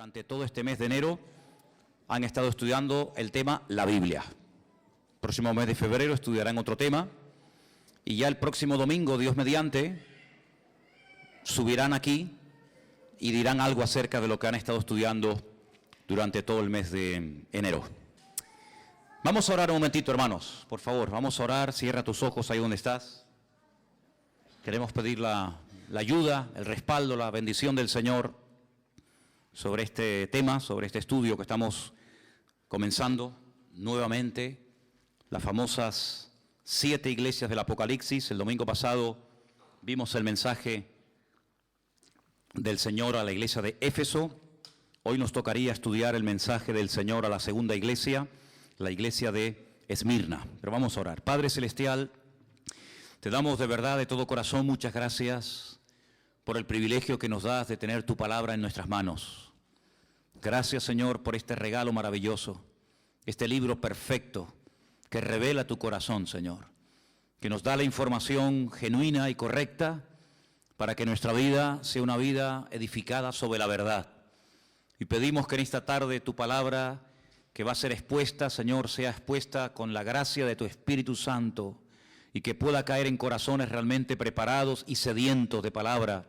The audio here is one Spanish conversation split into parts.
durante todo este mes de enero han estado estudiando el tema la Biblia. El próximo mes de febrero estudiarán otro tema y ya el próximo domingo, Dios mediante, subirán aquí y dirán algo acerca de lo que han estado estudiando durante todo el mes de enero. Vamos a orar un momentito, hermanos, por favor, vamos a orar. Cierra tus ojos ahí donde estás. Queremos pedir la ayuda, el respaldo, la bendición del Señor sobre este tema, sobre este estudio que estamos comenzando nuevamente, las famosas 7 iglesias del Apocalipsis. El domingo pasado vimos el mensaje del Señor a la iglesia de Éfeso. Hoy nos tocaría estudiar el mensaje del Señor a la segunda iglesia, la iglesia de Esmirna. Pero vamos a orar. Padre Celestial, te damos de verdad, de todo corazón, muchas gracias por el privilegio que nos das de tener tu palabra en nuestras manos. Gracias, Señor, por este regalo maravilloso, este libro perfecto que revela tu corazón, Señor, que nos da la información genuina y correcta para que nuestra vida sea una vida edificada sobre la verdad. Y pedimos que en esta tarde tu palabra que va a ser expuesta, Señor, sea expuesta con la gracia de tu Espíritu Santo y que pueda caer en corazones realmente preparados y sedientos de palabra.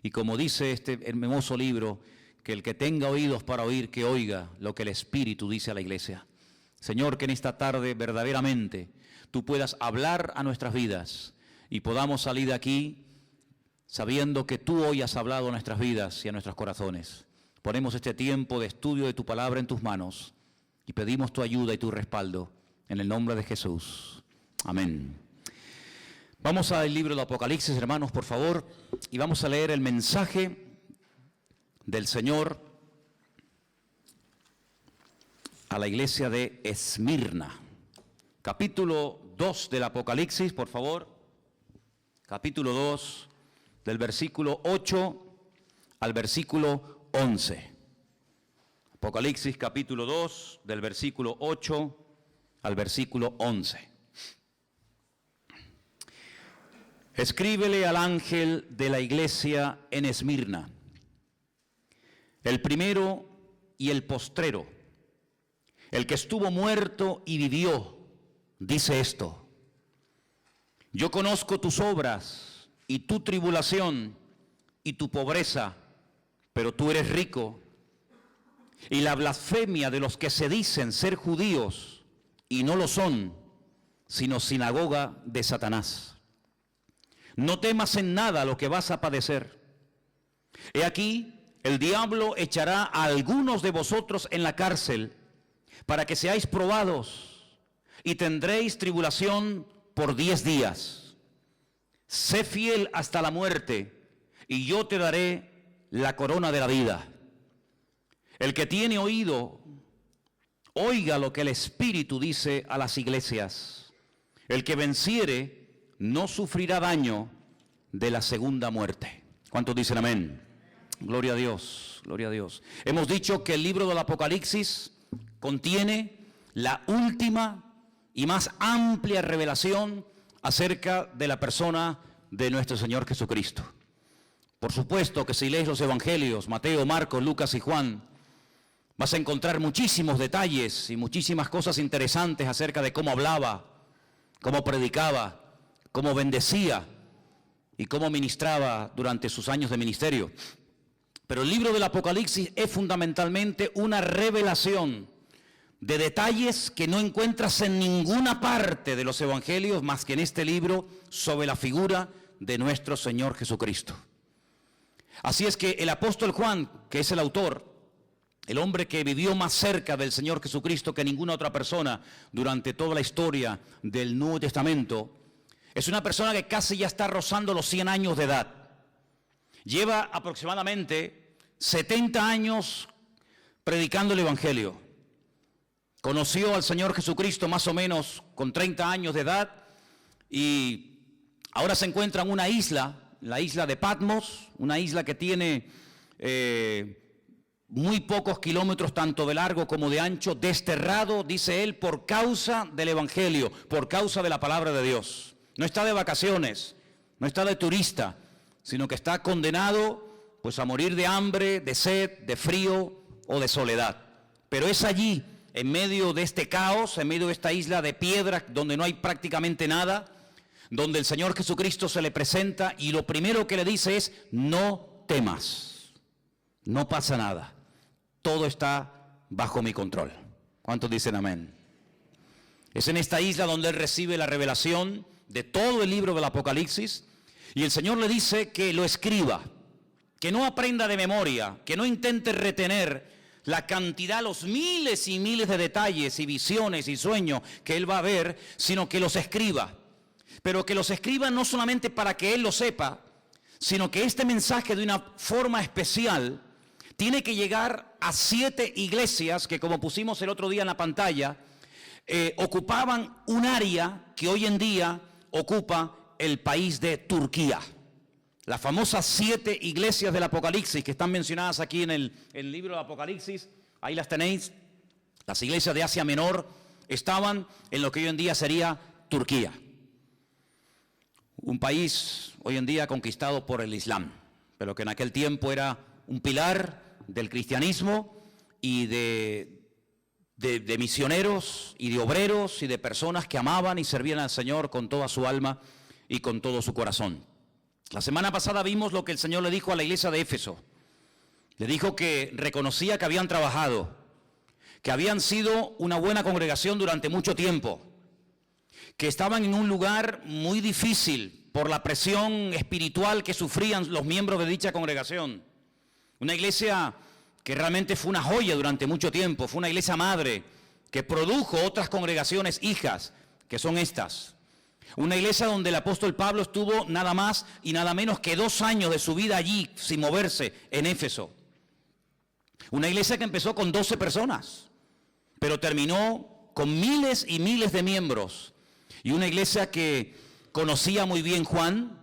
Y como dice este hermoso libro, que el que tenga oídos para oír, que oiga lo que el Espíritu dice a la iglesia. Señor, que en esta tarde verdaderamente tú puedas hablar a nuestras vidas y podamos salir de aquí sabiendo que tú hoy has hablado a nuestras vidas y a nuestros corazones. Ponemos este tiempo de estudio de tu palabra en tus manos y pedimos tu ayuda y tu respaldo en el nombre de Jesús. Amén. Vamos al libro del Apocalipsis, hermanos, por favor, y vamos a leer el mensaje del Señor a la iglesia de Esmirna. Capítulo 2 del Apocalipsis, por favor. Capítulo 2, del versículo 8 al versículo 11. Apocalipsis capítulo 2, del versículo 8 al versículo 11. Escríbele al ángel de la iglesia en Esmirna, el primero y el postrero, el que estuvo muerto y vivió, dice esto: yo conozco tus obras y tu tribulación y tu pobreza, pero tú eres rico, y la blasfemia de los que se dicen ser judíos y no lo son, sino sinagoga de Satanás. No temas en nada lo que vas a padecer. He aquí, el diablo echará a algunos de vosotros en la cárcel para que seáis probados y tendréis tribulación por 10 días. Sé fiel hasta la muerte y yo te daré la corona de la vida. El que tiene oído, oiga lo que el Espíritu dice a las iglesias. El que venciere no sufrirá daño de la segunda muerte. ¿Cuántos dicen amén? Gloria a Dios, gloria a Dios. Hemos dicho que el libro del Apocalipsis contiene la última y más amplia revelación acerca de la persona de nuestro Señor Jesucristo. Por supuesto que si lees los evangelios, Mateo, Marcos, Lucas y Juan, vas a encontrar muchísimos detalles y muchísimas cosas interesantes acerca de cómo hablaba, cómo predicaba, cómo bendecía y cómo ministraba durante sus años de ministerio. Pero el libro del Apocalipsis es fundamentalmente una revelación de detalles que no encuentras en ninguna parte de los evangelios más que en este libro sobre la figura de nuestro Señor Jesucristo. Así es que el apóstol Juan, que es el autor, el hombre que vivió más cerca del Señor Jesucristo que ninguna otra persona durante toda la historia del Nuevo Testamento, es una persona que casi ya está rozando los 100 años de edad. Lleva aproximadamente 70 años predicando el Evangelio. Conoció al Señor Jesucristo más o menos con 30 años de edad y ahora se encuentra en una isla, la isla de Patmos, una isla que tiene muy pocos kilómetros tanto de largo como de ancho, desterrado, dice él, por causa del Evangelio, por causa de la palabra de Dios. No está de vacaciones, no está de turista, sino que está condenado pues a morir de hambre, de sed, de frío o de soledad. Pero es allí, en medio de este caos, en medio de esta isla de piedra donde no hay prácticamente nada, donde el Señor Jesucristo se le presenta y lo primero que le dice es: no temas, no pasa nada, todo está bajo mi control. ¿Cuántos dicen amén? Es en esta isla donde él recibe la revelación de todo el libro del Apocalipsis y el Señor le dice que lo escriba, que no aprenda de memoria, que no intente retener la cantidad, los miles y miles de detalles y visiones y sueños que él va a ver, sino que los escriba. Pero que los escriba no solamente para que él lo sepa, sino que este mensaje de una forma especial tiene que llegar a 7 iglesias que, como pusimos el otro día en la pantalla, ocupaban un área que hoy en día ocupa el país de Turquía. Las famosas 7 iglesias del Apocalipsis que están mencionadas aquí en el libro del Apocalipsis, ahí las tenéis. Las iglesias de Asia Menor estaban en lo que hoy en día sería Turquía. Un país hoy en día conquistado por el Islam, pero que en aquel tiempo era un pilar del cristianismo y de misioneros y de obreros y de personas que amaban y servían al Señor con toda su alma y con todo su corazón. La semana pasada vimos lo que el Señor le dijo a la iglesia de Éfeso. Le dijo que reconocía que habían trabajado, que habían sido una buena congregación durante mucho tiempo, que estaban en un lugar muy difícil por la presión espiritual que sufrían los miembros de dicha congregación. Una iglesia que realmente fue una joya durante mucho tiempo, fue una iglesia madre que produjo otras congregaciones hijas, que son estas. Una iglesia donde el apóstol Pablo estuvo nada más y nada menos que 2 años de su vida allí, sin moverse, en Éfeso. Una iglesia que empezó con 12 personas, pero terminó con miles y miles de miembros. Y una iglesia que conocía muy bien Juan,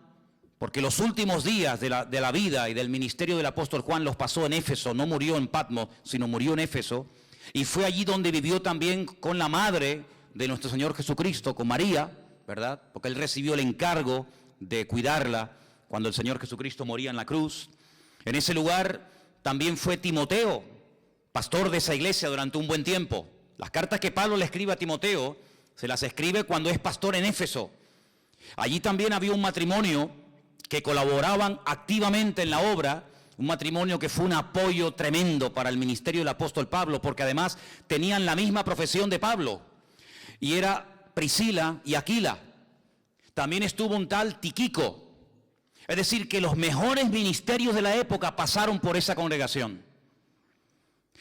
porque los últimos días de la vida y del ministerio del apóstol Juan los pasó en Éfeso. No murió en Patmos, sino murió en Éfeso. Y fue allí donde vivió también con la madre de nuestro Señor Jesucristo, con María, ¿verdad? Porque él recibió el encargo de cuidarla cuando el Señor Jesucristo moría en la cruz. En ese lugar también fue Timoteo, pastor de esa iglesia durante un buen tiempo. Las cartas que Pablo le escribe a Timoteo, se las escribe cuando es pastor en Éfeso. Allí también había un matrimonio que colaboraban activamente en la obra, un matrimonio que fue un apoyo tremendo para el ministerio del apóstol Pablo, porque además tenían la misma profesión de Pablo, y era Priscila y Aquila. También estuvo un tal Tíquico. Es decir, que los mejores ministerios de la época pasaron por esa congregación.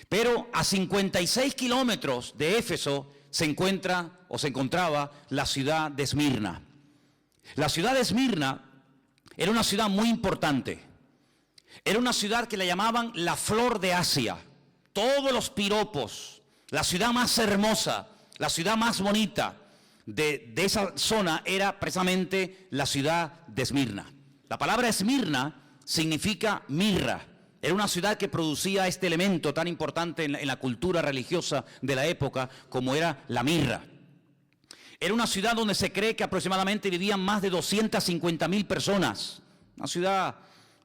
Pero a 56 kilómetros de Éfeso se encontraba la ciudad de Esmirna. La ciudad de Esmirna era una ciudad muy importante. Era una ciudad que la llamaban la flor de Asia. Todos los piropos, la ciudad más hermosa, la ciudad más bonita de esa zona era precisamente la ciudad de Esmirna. La palabra Esmirna significa mirra. Era una ciudad que producía este elemento tan importante en la cultura religiosa de la época como era la mirra. Era una ciudad donde se cree que aproximadamente vivían más de 250,000 personas. Una ciudad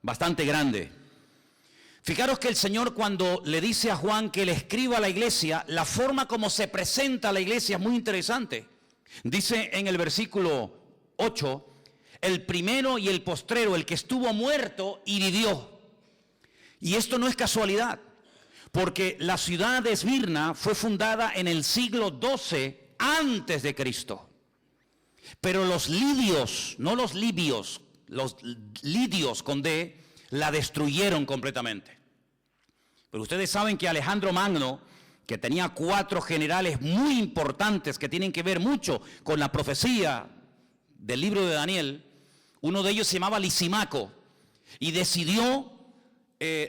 bastante grande. Fijaros que el Señor, cuando le dice a Juan que le escriba a la iglesia, la forma como se presenta a la iglesia es muy interesante. Dice en el versículo 8, el primero y el postrero, el que estuvo muerto y vivió. Y esto no es casualidad, porque la ciudad de Esmirna fue fundada en el siglo XII antes de Cristo. Pero los lidios, no los libios, los lidios con D, la destruyeron completamente. Pero ustedes saben que Alejandro Magno, que tenía 4 generales muy importantes que tienen que ver mucho con la profecía del libro de Daniel, uno de ellos se llamaba Lisimaco y decidió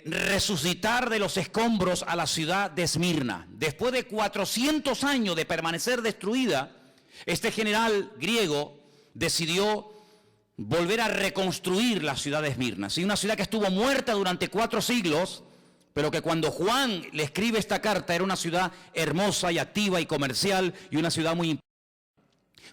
resucitar de los escombros a la ciudad de Esmirna. Después de 400 años de permanecer destruida, este general griego decidió volver a reconstruir la ciudad de Esmirna. Sí, una ciudad que estuvo muerta durante 4 siglos, pero que cuando Juan le escribe esta carta era una ciudad hermosa y activa y comercial y una ciudad muy importante.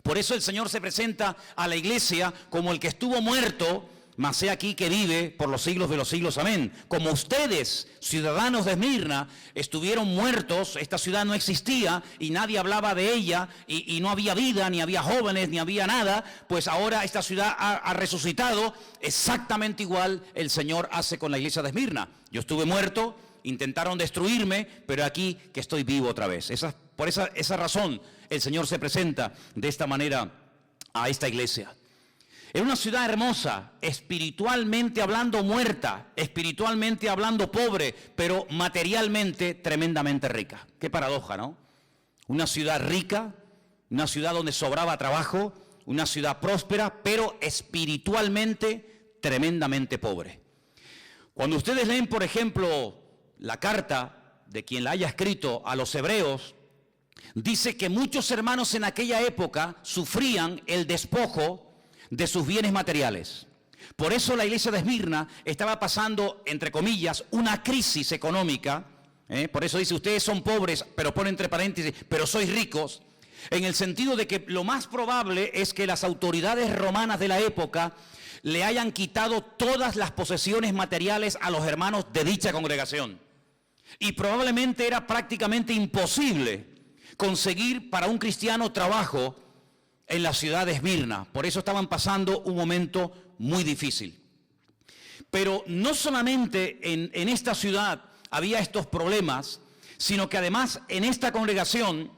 Por eso el Señor se presenta a la iglesia como el que estuvo muerto, mas he aquí que vive por los siglos de los siglos, amén. Como ustedes, ciudadanos de Esmirna, estuvieron muertos, esta ciudad no existía y nadie hablaba de ella y no había vida, ni había jóvenes, ni había nada, pues ahora esta ciudad ha resucitado. Exactamente igual el Señor hace con la iglesia de Esmirna. Yo estuve muerto, intentaron destruirme, pero aquí que estoy vivo otra vez. Por esa razón el Señor se presenta de esta manera a esta iglesia. Era una ciudad hermosa, espiritualmente hablando muerta, espiritualmente hablando pobre, pero materialmente tremendamente rica. Qué paradoja, ¿no? Una ciudad rica, una ciudad donde sobraba trabajo, una ciudad próspera, pero espiritualmente tremendamente pobre. Cuando ustedes leen, por ejemplo, la carta de quien la haya escrito a los hebreos, dice que muchos hermanos en aquella época sufrían el despojo de sus bienes materiales. Por eso la iglesia de Esmirna estaba pasando, entre comillas, una crisis económica. Por eso dice, ustedes son pobres, pero pone entre paréntesis, pero sois ricos, en el sentido de que lo más probable es que las autoridades romanas de la época le hayan quitado todas las posesiones materiales a los hermanos de dicha congregación. Y probablemente era prácticamente imposible conseguir para un cristiano trabajo en la ciudad de Esmirna. Por eso estaban pasando un momento muy difícil. Pero no solamente en esta ciudad había estos problemas, sino que además en esta congregación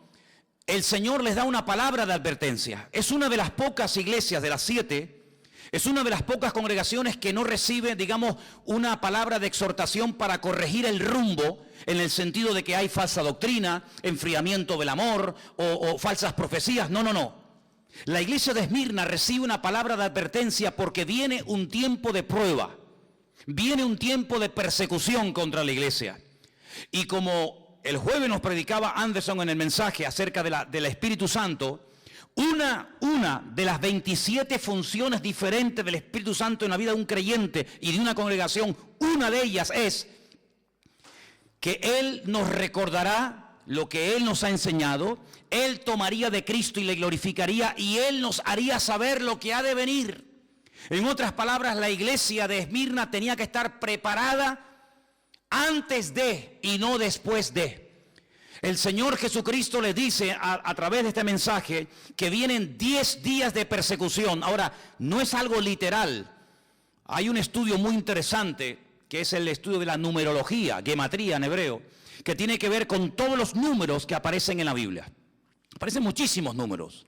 el Señor les da una palabra de advertencia. Es una de las pocas iglesias de las 7, es una de las pocas congregaciones que no recibe, digamos, una palabra de exhortación para corregir el rumbo, en el sentido de que hay falsa doctrina, enfriamiento del amor o falsas profecías. No. La iglesia de Esmirna recibe una palabra de advertencia porque viene un tiempo de prueba, viene un tiempo de persecución contra la iglesia. Y como el jueves nos predicaba Anderson en el mensaje acerca del Espíritu Santo, una de las 27 funciones diferentes del Espíritu Santo en la vida de un creyente y de una congregación, una de ellas es que Él nos recordará lo que Él nos ha enseñado, Él tomaría de Cristo y le glorificaría, y Él nos haría saber lo que ha de venir. En otras palabras, la iglesia de Esmirna tenía que estar preparada antes de y no después de. El Señor Jesucristo les dice a través de este mensaje que vienen 10 días de persecución. Ahora, no es algo literal. Hay un estudio muy interesante, que es el estudio de la numerología, gematría en hebreo, que tiene que ver con todos los números que aparecen en la Biblia. Aparecen muchísimos números.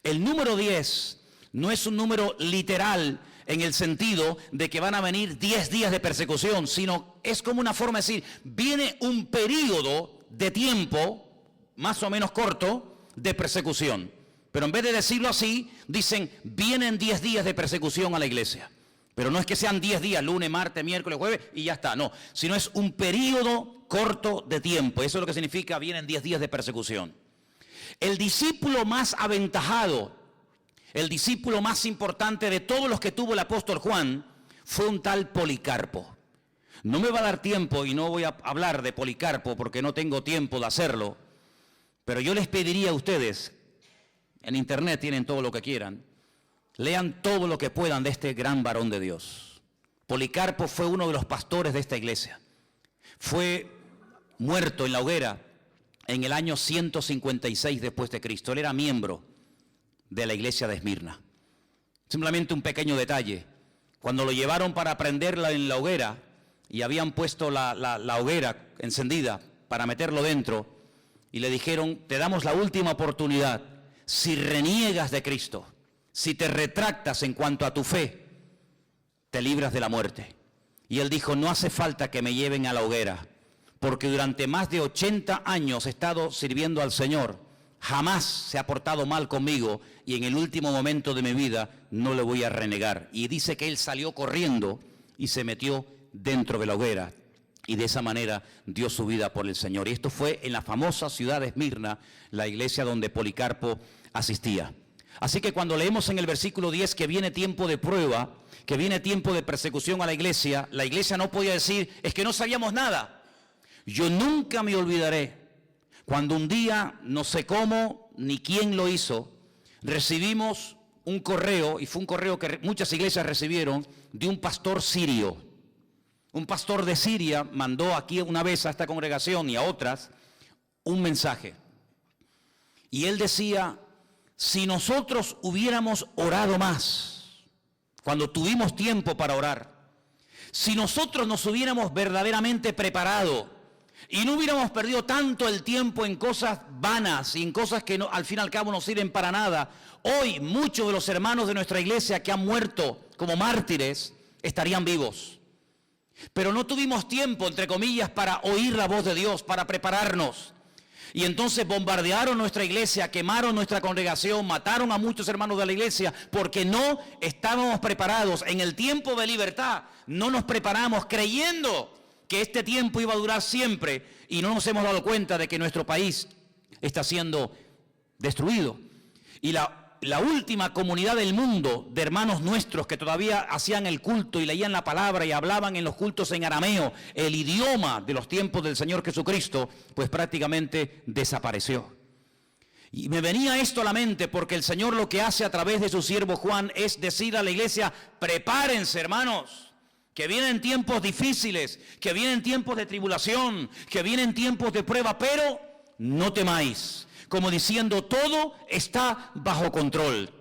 El número 10 no es un número literal en el sentido de que van a venir 10 días de persecución, sino es como una forma de decir, viene un periodo de tiempo, más o menos corto, de persecución. Pero en vez de decirlo así, dicen, vienen 10 días de persecución a la iglesia. Pero no es que sean 10 días, lunes, martes, miércoles, jueves, y ya está, no. Sino es un periodo corto de tiempo. Eso es lo que significa, vienen 10 días de persecución. El discípulo más aventajado, el discípulo más importante de todos los que tuvo el apóstol Juan, fue un tal Policarpo. No me va a dar tiempo y no voy a hablar de Policarpo porque no tengo tiempo de hacerlo, pero yo les pediría a ustedes, en internet tienen todo lo que quieran, lean todo lo que puedan de este gran varón de Dios. Policarpo fue uno de los pastores de esta iglesia. Fue muerto en la hoguera en el año 156 después de Cristo. Él era miembro de la iglesia de Esmirna. Simplemente un pequeño detalle. Cuando lo llevaron para prenderla en la hoguera y habían puesto la hoguera encendida para meterlo dentro y le dijeron, te damos la última oportunidad. Si reniegas de Cristo, si te retractas en cuanto a tu fe, te libras de la muerte. Y él dijo, no hace falta que me lleven a la hoguera, porque durante más de 80 años he estado sirviendo al Señor, jamás se ha portado mal conmigo y en el último momento de mi vida no le voy a renegar. Y dice que él salió corriendo y se metió dentro de la hoguera y de esa manera dio su vida por el Señor. Y esto fue en la famosa ciudad de Esmirna, la iglesia donde Policarpo asistía. Así que cuando leemos en el versículo 10 que viene tiempo de prueba, que viene tiempo de persecución a la iglesia no podía decir, es que no sabíamos nada. Yo nunca me olvidaré cuando un día, no sé cómo ni quién lo hizo, recibimos un correo, y fue un correo que muchas iglesias recibieron, de un pastor sirio. Un pastor de Siria mandó aquí una vez a esta congregación y a otras un mensaje. Y él decía, si nosotros hubiéramos orado más, cuando tuvimos tiempo para orar, si nosotros nos hubiéramos verdaderamente preparado y no hubiéramos perdido tanto el tiempo en cosas vanas y en cosas que no, al fin y al cabo no sirven para nada, hoy muchos de los hermanos de nuestra iglesia que han muerto como mártires estarían vivos. Pero no tuvimos tiempo, entre comillas, para oír la voz de Dios, para prepararnos. Y entonces bombardearon nuestra iglesia, quemaron nuestra congregación, mataron a muchos hermanos de la iglesia porque no estábamos preparados. En el tiempo de libertad no nos preparamos creyendo que este tiempo iba a durar siempre y no nos hemos dado cuenta de que nuestro país está siendo destruido. Y la última comunidad del mundo de hermanos nuestros que todavía hacían el culto y leían la palabra y hablaban en los cultos en arameo, el idioma de los tiempos del Señor Jesucristo, pues prácticamente desapareció. Y me venía esto a la mente porque el Señor lo que hace a través de su siervo Juan es decir a la iglesia, prepárense hermanos, que vienen tiempos difíciles, que vienen tiempos de tribulación, que vienen tiempos de prueba, pero no temáis. Como diciendo, todo está bajo control.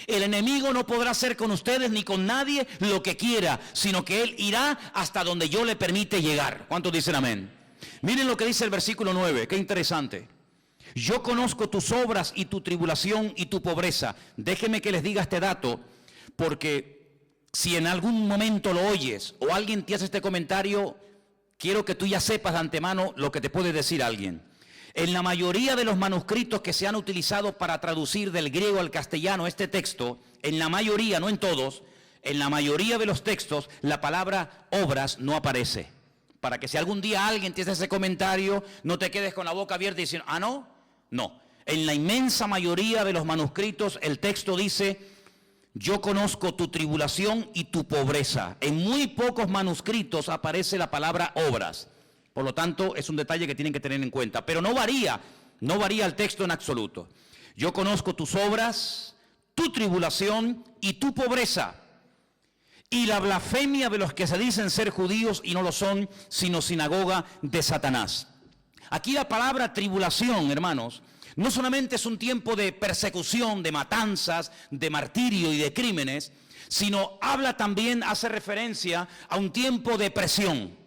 El enemigo no podrá hacer con ustedes ni con nadie lo que quiera, sino que él irá hasta donde yo le permite llegar. ¿Cuántos dicen amén? Miren lo que dice el versículo 9, qué interesante. Yo conozco tus obras y tu tribulación y tu pobreza. Déjenme que les diga este dato, porque si en algún momento lo oyes o alguien te hace este comentario, quiero que tú ya sepas de antemano lo que te puede decir alguien. En la mayoría de los manuscritos que se han utilizado para traducir del griego al castellano este texto, en la mayoría, no en todos, en la mayoría de los textos, la palabra obras no aparece. Para que si algún día alguien te hace ese comentario, no te quedes con la boca abierta y diciendo, ah, no, no. En la inmensa mayoría de los manuscritos el texto dice, yo conozco tu tribulación y tu pobreza. En muy pocos manuscritos aparece la palabra obras. Por lo tanto, es un detalle que tienen que tener en cuenta. Pero no varía el texto en absoluto. Yo conozco tus obras, tu tribulación y tu pobreza, y la blasfemia de los que se dicen ser judíos y no lo son, sino sinagoga de Satanás. Aquí la palabra tribulación, hermanos, no solamente es un tiempo de persecución, de matanzas, de martirio y de crímenes, sino habla también, hace referencia a un tiempo de presión.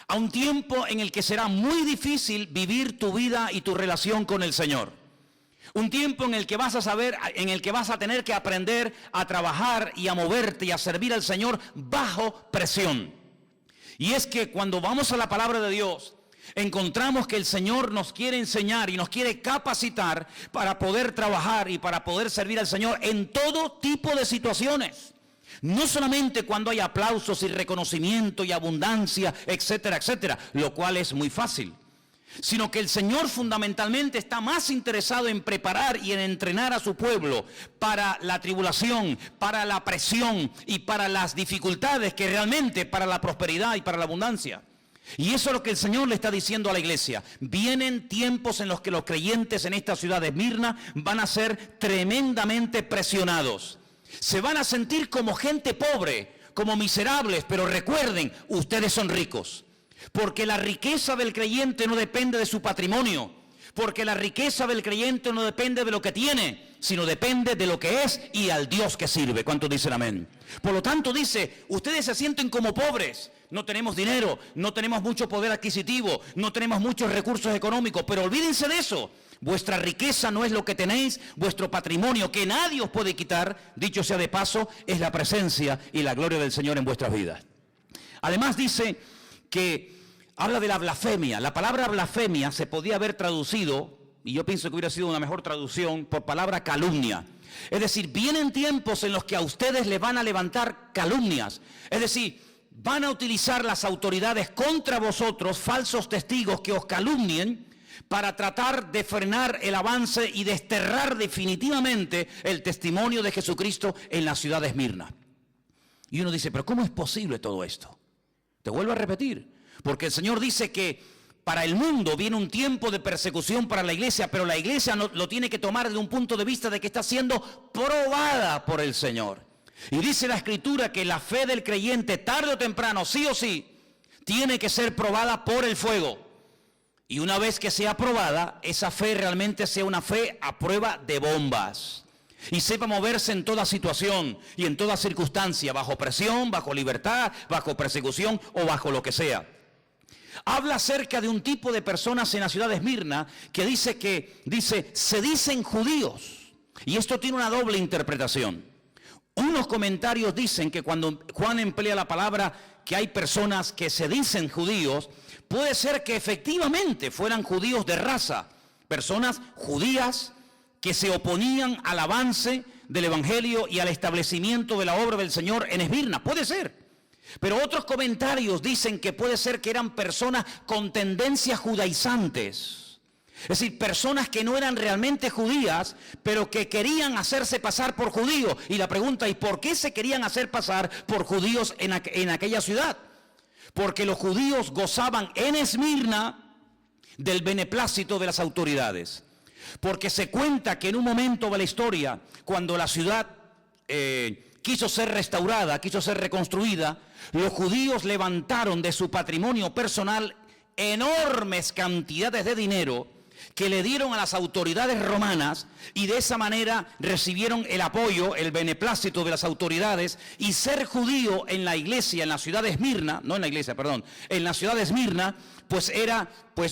A un tiempo en el que será muy difícil vivir tu vida y tu relación con el Señor. Un tiempo en el que vas a saber, en el que vas a tener que aprender a trabajar y a moverte y a servir al Señor bajo presión. Y es que cuando vamos a la palabra de Dios, encontramos que el Señor nos quiere enseñar y nos quiere capacitar para poder trabajar y para poder servir al Señor en todo tipo de situaciones. No solamente cuando hay aplausos y reconocimiento y abundancia, etcétera, etcétera, lo cual es muy fácil, sino que el Señor fundamentalmente está más interesado en preparar y en entrenar a su pueblo para la tribulación, para la presión y para las dificultades que realmente para la prosperidad y para la abundancia. Y eso es lo que el Señor le está diciendo a la iglesia. Vienen tiempos en los que los creyentes en esta ciudad de Esmirna van a ser tremendamente presionados. Se van a sentir como gente pobre, como miserables, pero recuerden, ustedes son ricos. Porque la riqueza del creyente no depende de su patrimonio. Porque la riqueza del creyente no depende de lo que tiene, sino depende de lo que es y al Dios que sirve. ¿Cuántos dicen amén? Por lo tanto dice, ustedes se sienten como pobres. No tenemos dinero, no tenemos mucho poder adquisitivo, no tenemos muchos recursos económicos, pero olvídense de eso. Vuestra riqueza no es lo que tenéis, vuestro patrimonio que nadie os puede quitar, dicho sea de paso, es la presencia y la gloria del Señor en vuestras vidas. Además dice que habla de la blasfemia. La palabra blasfemia se podía haber traducido, y yo pienso que hubiera sido una mejor traducción, por palabra calumnia. Es decir, vienen tiempos en los que a ustedes les van a levantar calumnias. Es decir, van a utilizar las autoridades contra vosotros, falsos testigos que os calumnien, para tratar de frenar el avance y desterrar definitivamente el testimonio de Jesucristo en la ciudad de Esmirna. Y uno dice, pero ¿cómo es posible todo esto? Te vuelvo a repetir, porque el Señor dice que para el mundo viene un tiempo de persecución para la iglesia, pero la iglesia lo tiene que tomar desde un punto de vista de que está siendo probada por el Señor. Y dice la Escritura que la fe del creyente, tarde o temprano, sí o sí, tiene que ser probada por el fuego. Y una vez que sea probada, esa fe realmente sea una fe a prueba de bombas. Y sepa moverse en toda situación y en toda circunstancia, bajo presión, bajo libertad, bajo persecución o bajo lo que sea. Habla acerca de un tipo de personas en la ciudad de Esmirna que dice, se dicen judíos. Y esto tiene una doble interpretación. Unos comentarios dicen que cuando Juan emplea la palabra que hay personas que se dicen judíos, puede ser que efectivamente fueran judíos de raza, personas judías que se oponían al avance del evangelio y al establecimiento de la obra del Señor en Esmirna. Puede ser. Pero otros comentarios dicen que puede ser que eran personas con tendencias judaizantes. Es decir, personas que no eran realmente judías, pero que querían hacerse pasar por judíos. Y la pregunta es, ¿por qué se querían hacer pasar por judíos en aquella ciudad? Porque los judíos gozaban en Esmirna del beneplácito de las autoridades. Porque se cuenta que en un momento de la historia, cuando la ciudad quiso ser restaurada, quiso ser reconstruida, los judíos levantaron de su patrimonio personal enormes cantidades de dinero que le dieron a las autoridades romanas, y de esa manera recibieron el apoyo, el beneplácito de las autoridades. Y ser judío en la iglesia, en la ciudad de Esmirna, en la ciudad de Esmirna, pues era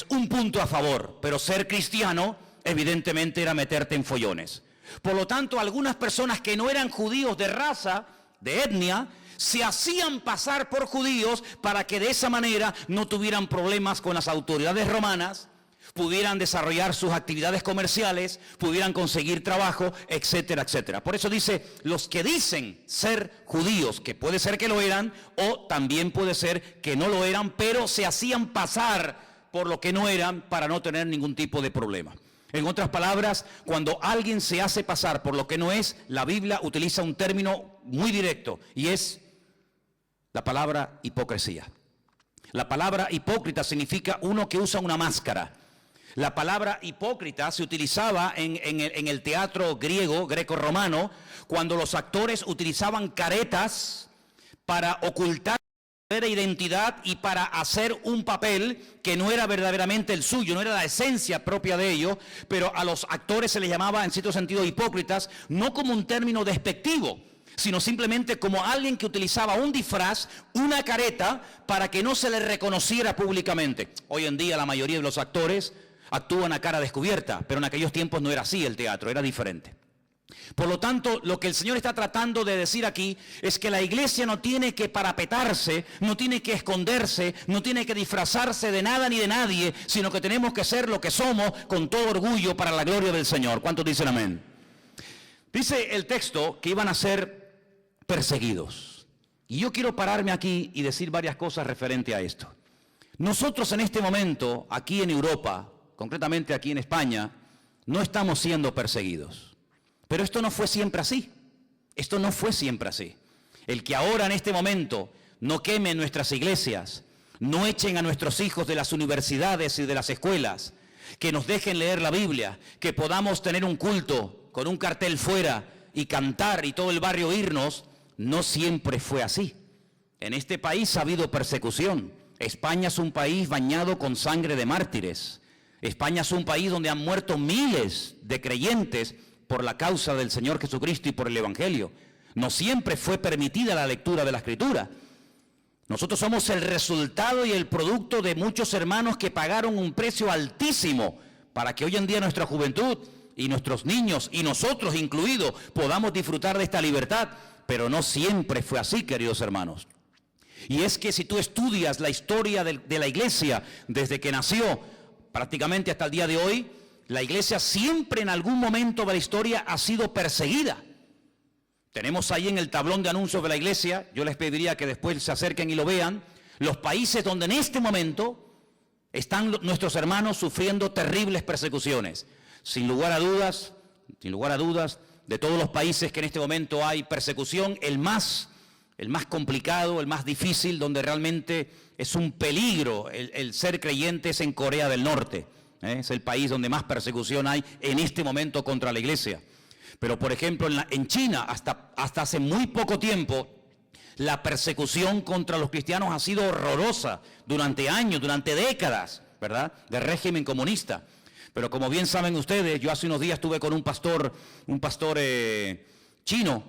un punto a favor, pero ser cristiano evidentemente era meterte en follones. Por lo tanto, algunas personas que no eran judíos de raza, de etnia, se hacían pasar por judíos para que de esa manera no tuvieran problemas con las autoridades romanas, pudieran desarrollar sus actividades comerciales, pudieran conseguir trabajo, etcétera, etcétera. Por eso dice, los que dicen ser judíos, que puede ser que lo eran, o también puede ser que no lo eran, pero se hacían pasar por lo que no eran para no tener ningún tipo de problema. En otras palabras, cuando alguien se hace pasar por lo que no es, la Biblia utiliza un término muy directo, y es la palabra hipocresía. La palabra hipócrita significa uno que usa una máscara. La palabra hipócrita se utilizaba en el teatro greco-romano, cuando los actores utilizaban caretas para ocultar su identidad y para hacer un papel que no era verdaderamente el suyo, no era la esencia propia de ellos. Pero a los actores se les llamaba en cierto sentido hipócritas, no como un término despectivo, sino simplemente como alguien que utilizaba un disfraz, una careta, para que no se le reconociera públicamente. Hoy en día la mayoría de los actores actúan a cara descubierta, pero en aquellos tiempos no era así el teatro, era diferente. Por lo tanto, lo que el Señor está tratando de decir aquí es que la iglesia no tiene que parapetarse, no tiene que esconderse, no tiene que disfrazarse de nada ni de nadie, sino que tenemos que ser lo que somos con todo orgullo para la gloria del Señor. ¿Cuántos dicen amén? Dice el texto que iban a ser perseguidos. Y yo quiero pararme aquí y decir varias cosas referente a esto. Nosotros en este momento, aquí en Europa, concretamente aquí en España, no estamos siendo perseguidos. Pero esto no fue siempre así. Esto no fue siempre así. El que ahora en este momento no quemen nuestras iglesias, no echen a nuestros hijos de las universidades y de las escuelas, que nos dejen leer la Biblia, que podamos tener un culto con un cartel fuera y cantar y todo el barrio irnos, no siempre fue así. En este país ha habido persecución. España es un país bañado con sangre de mártires. España es un país donde han muerto miles de creyentes por la causa del Señor Jesucristo y por el Evangelio. No siempre fue permitida la lectura de la Escritura. Nosotros somos el resultado y el producto de muchos hermanos que pagaron un precio altísimo para que hoy en día nuestra juventud y nuestros niños, y nosotros incluidos, podamos disfrutar de esta libertad. Pero no siempre fue así, queridos hermanos. Y es que si tú estudias la historia de la iglesia desde que nació prácticamente hasta el día de hoy, la iglesia siempre en algún momento de la historia ha sido perseguida. Tenemos ahí en el tablón de anuncios de la iglesia, yo les pediría que después se acerquen y lo vean, los países donde en este momento están nuestros hermanos sufriendo terribles persecuciones. Sin lugar a dudas, de todos los países que en este momento hay persecución, el más el más complicado, el más difícil, donde realmente es un peligro el ser creyente, es en Corea del Norte. Es el país donde más persecución hay en este momento contra la iglesia. Pero por ejemplo en China, hasta hace muy poco tiempo, la persecución contra los cristianos ha sido horrorosa durante años, durante décadas, ¿verdad?, del régimen comunista. Pero como bien saben ustedes, yo hace unos días estuve con un pastor chino,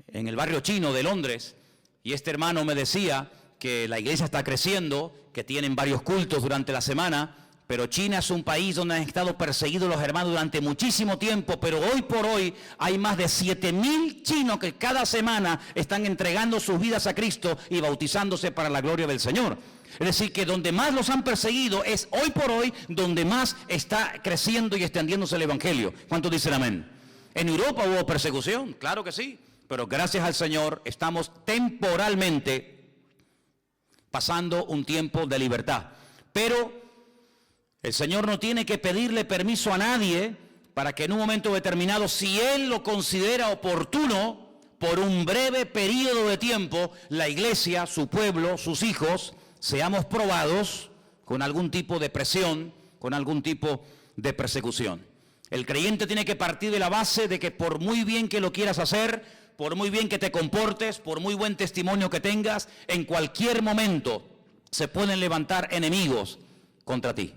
en el barrio chino de Londres, y este hermano me decía que la iglesia está creciendo, que tienen varios cultos durante la semana, pero China es un país donde han estado perseguidos los hermanos durante muchísimo tiempo, pero hoy por hoy hay más de 7,000 chinos que cada semana están entregando sus vidas a Cristo y bautizándose para la gloria del Señor. Es decir, que donde más los han perseguido es hoy por hoy donde más está creciendo y extendiéndose el Evangelio. ¿Cuántos dicen amén? ¿En Europa hubo persecución? Claro que sí, pero gracias al Señor estamos temporalmente pasando un tiempo de libertad. Pero el Señor no tiene que pedirle permiso a nadie para que en un momento determinado, si Él lo considera oportuno, por un breve periodo de tiempo, la iglesia, su pueblo, sus hijos, seamos probados con algún tipo de presión, con algún tipo de persecución. El creyente tiene que partir de la base de que por muy bien que lo quieras hacer, por muy bien que te comportes, por muy buen testimonio que tengas, en cualquier momento se pueden levantar enemigos contra ti.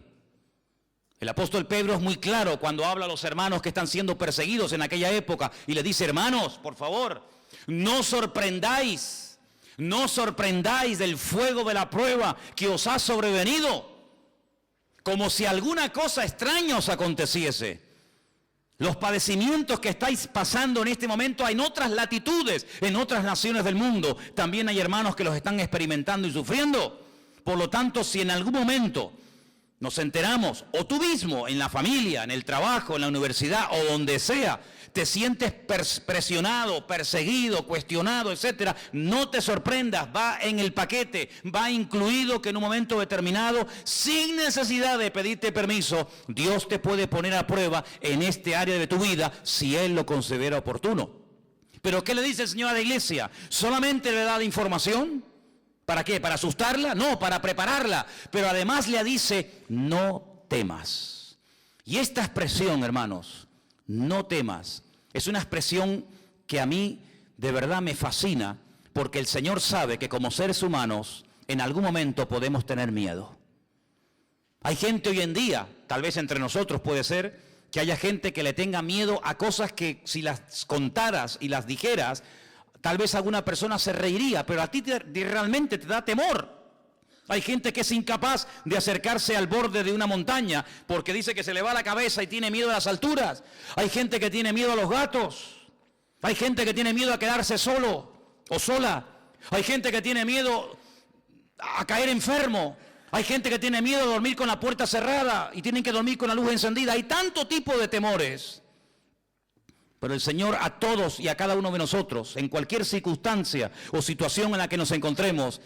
El apóstol Pedro es muy claro cuando habla a los hermanos que están siendo perseguidos en aquella época y le dice: hermanos, por favor, no sorprendáis del fuego de la prueba que os ha sobrevenido, como si alguna cosa extraña os aconteciese. Los padecimientos que estáis pasando en este momento en otras latitudes, en otras naciones del mundo, también hay hermanos que los están experimentando y sufriendo. Por lo tanto, si en algún momento nos enteramos, o tú mismo, en la familia, en el trabajo, en la universidad, o donde sea, te sientes presionado, perseguido, cuestionado, etcétera, no te sorprendas, va en el paquete, va incluido que en un momento determinado, sin necesidad de pedirte permiso, Dios te puede poner a prueba en este área de tu vida si Él lo considera oportuno. ¿Pero qué le dice el Señor a la iglesia? ¿Solamente le da la información? ¿Para qué? ¿Para asustarla? No, para prepararla. Pero además le dice: no temas. Y esta expresión, hermanos, no temas, es una expresión que a mí de verdad me fascina, porque el Señor sabe que como seres humanos en algún momento podemos tener miedo. Hay gente hoy en día, tal vez entre nosotros puede ser, que haya gente que le tenga miedo a cosas que si las contaras y las dijeras, tal vez alguna persona se reiría, pero a ti realmente te da temor. Hay gente que es incapaz de acercarse al borde de una montaña porque dice que se le va la cabeza y tiene miedo a las alturas. Hay gente que tiene miedo a los gatos. Hay gente que tiene miedo a quedarse solo o sola. Hay gente que tiene miedo a caer enfermo. Hay gente que tiene miedo a dormir con la puerta cerrada y tienen que dormir con la luz encendida. Hay tanto tipo de temores. Pero el Señor a todos y a cada uno de nosotros, en cualquier circunstancia o situación en la que nos encontremos,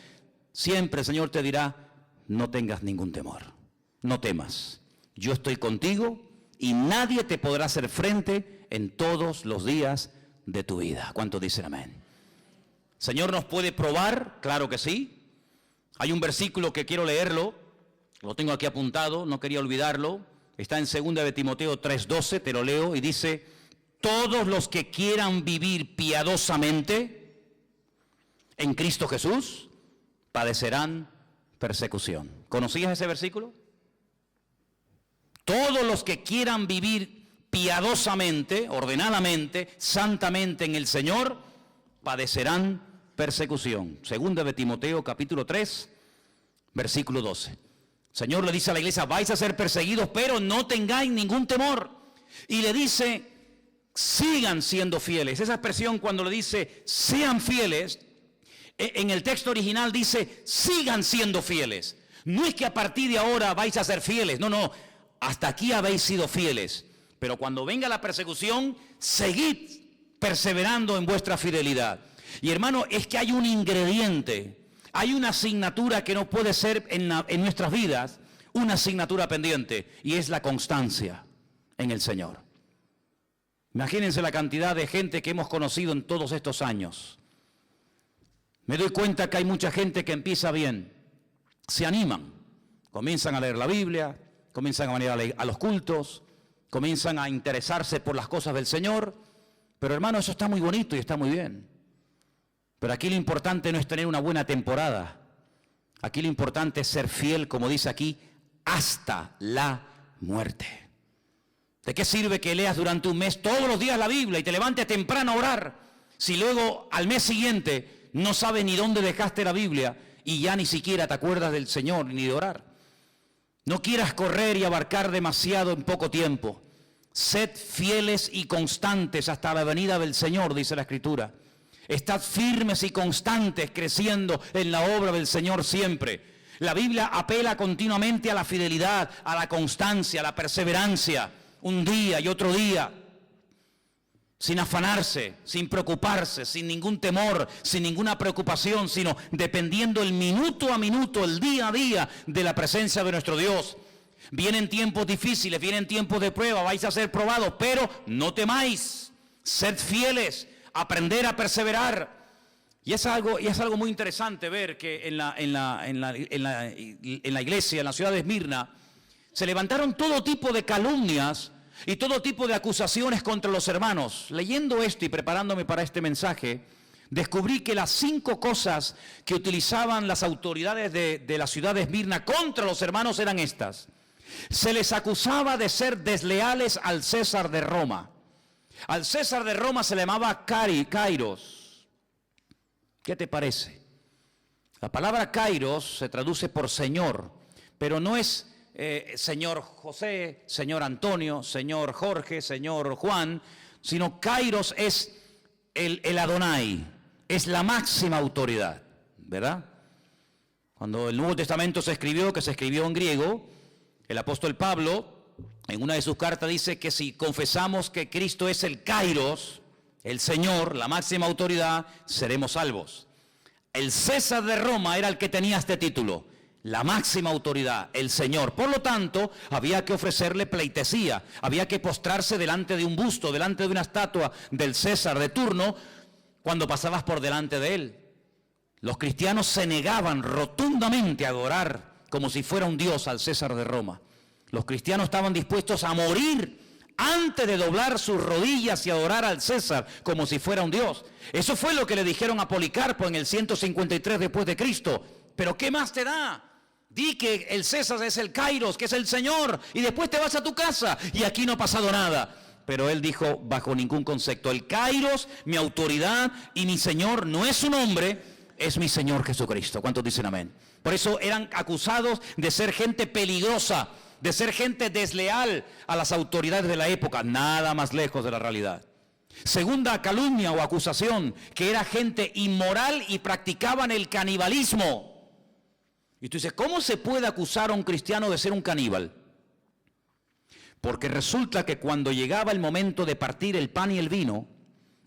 siempre el Señor te dirá: no tengas ningún temor, no temas. Yo estoy contigo y nadie te podrá hacer frente en todos los días de tu vida. ¿Cuántos dicen amén? ¿Señor nos puede probar? Claro que sí. Hay un versículo que quiero leerlo, lo tengo aquí apuntado, no quería olvidarlo. Está en 2 de Timoteo 3:12, te lo leo y dice: todos los que quieran vivir piadosamente en Cristo Jesús padecerán persecución. ¿Conocías ese versículo? Todos los que quieran vivir piadosamente, ordenadamente, santamente en el Señor, padecerán persecución. 2 de Timoteo capítulo 3, versículo 12. El Señor le dice a la iglesia: vais a ser perseguidos, pero no tengáis ningún temor. Y le dice: sigan siendo fieles. Esa expresión cuando le dice sean fieles, en el texto original dice sigan siendo fieles. No es que a partir de ahora vais a ser fieles, no, hasta aquí habéis sido fieles. Pero cuando venga la persecución, seguid perseverando en vuestra fidelidad. Y hermano, es que hay un ingrediente, hay una asignatura que no puede ser en nuestras vidas, una asignatura pendiente, y es la constancia en el Señor. Imagínense la cantidad de gente que hemos conocido en todos estos años. me doy cuenta que hay mucha gente que empieza bien, se animan, comienzan a leer la Biblia, comienzan a venir a los cultos, comienzan a interesarse por las cosas del Señor, pero hermano, eso está muy bonito y está muy bien. Pero aquí lo importante no es tener una buena temporada, aquí lo importante es ser fiel, como dice aquí, hasta la muerte. ¿De qué sirve que leas durante un mes todos los días la Biblia y te levantes temprano a orar, si luego al mes siguiente no sabes ni dónde dejaste la Biblia y ya ni siquiera te acuerdas del Señor ni de orar? No quieras correr y abarcar demasiado en poco tiempo. Sed fieles y constantes hasta la venida del Señor, dice la Escritura. Estad firmes y constantes creciendo en la obra del Señor siempre. La Biblia apela continuamente a la fidelidad, a la constancia, a la perseverancia, un día y otro día, sin afanarse, sin preocuparse, sin ningún temor, sin ninguna preocupación, sino dependiendo el minuto a minuto, el día a día de la presencia de nuestro Dios. Vienen tiempos difíciles, vienen tiempos de prueba, vais a ser probados, pero no temáis, sed fieles, aprender a perseverar. Y es algo muy interesante ver que en la iglesia, en la ciudad de Esmirna, se levantaron todo tipo de calumnias y todo tipo de acusaciones contra los hermanos. Leyendo esto y preparándome para este mensaje, descubrí que las 5 cosas que utilizaban las autoridades de la ciudad de Esmirna contra los hermanos eran estas. Se les acusaba de ser desleales al César de Roma. Al César de Roma se le llamaba Kairos. ¿Qué te parece? La palabra Kairos se traduce por Señor, pero no es Señor José, Señor Antonio, Señor Jorge, Señor Juan, sino Kairos es el Adonai, es la máxima autoridad, ¿verdad? Cuando el Nuevo Testamento se escribió, que se escribió en griego, el apóstol Pablo, en una de sus cartas dice que si confesamos que Cristo es el Kairos, el Señor, la máxima autoridad, seremos salvos. El César de Roma era el que tenía este título, la máxima autoridad, el Señor. Por lo tanto, había que ofrecerle pleitesía, había que postrarse delante de un busto, delante de una estatua del César de turno, cuando pasabas por delante de él. Los cristianos se negaban rotundamente a adorar como si fuera un dios al César de Roma. Los cristianos estaban dispuestos a morir antes de doblar sus rodillas y adorar al César como si fuera un dios. Eso fue lo que le dijeron a Policarpo en el 153 después de Cristo. Pero ¿qué más te da? Di que el César es el Kairos, que es el Señor, y después te vas a tu casa y aquí no ha pasado nada. Pero él dijo, bajo ningún concepto, el Kairos, mi autoridad y mi Señor no es un hombre, es mi Señor Jesucristo. ¿Cuántos dicen amén? Por eso eran acusados de ser gente peligrosa, de ser gente desleal a las autoridades de la época, nada más lejos de la realidad. Segunda calumnia o acusación, que era gente inmoral y practicaban el canibalismo. Y tú dices, ¿cómo se puede acusar a un cristiano de ser un caníbal? Porque resulta que cuando llegaba el momento de partir el pan y el vino,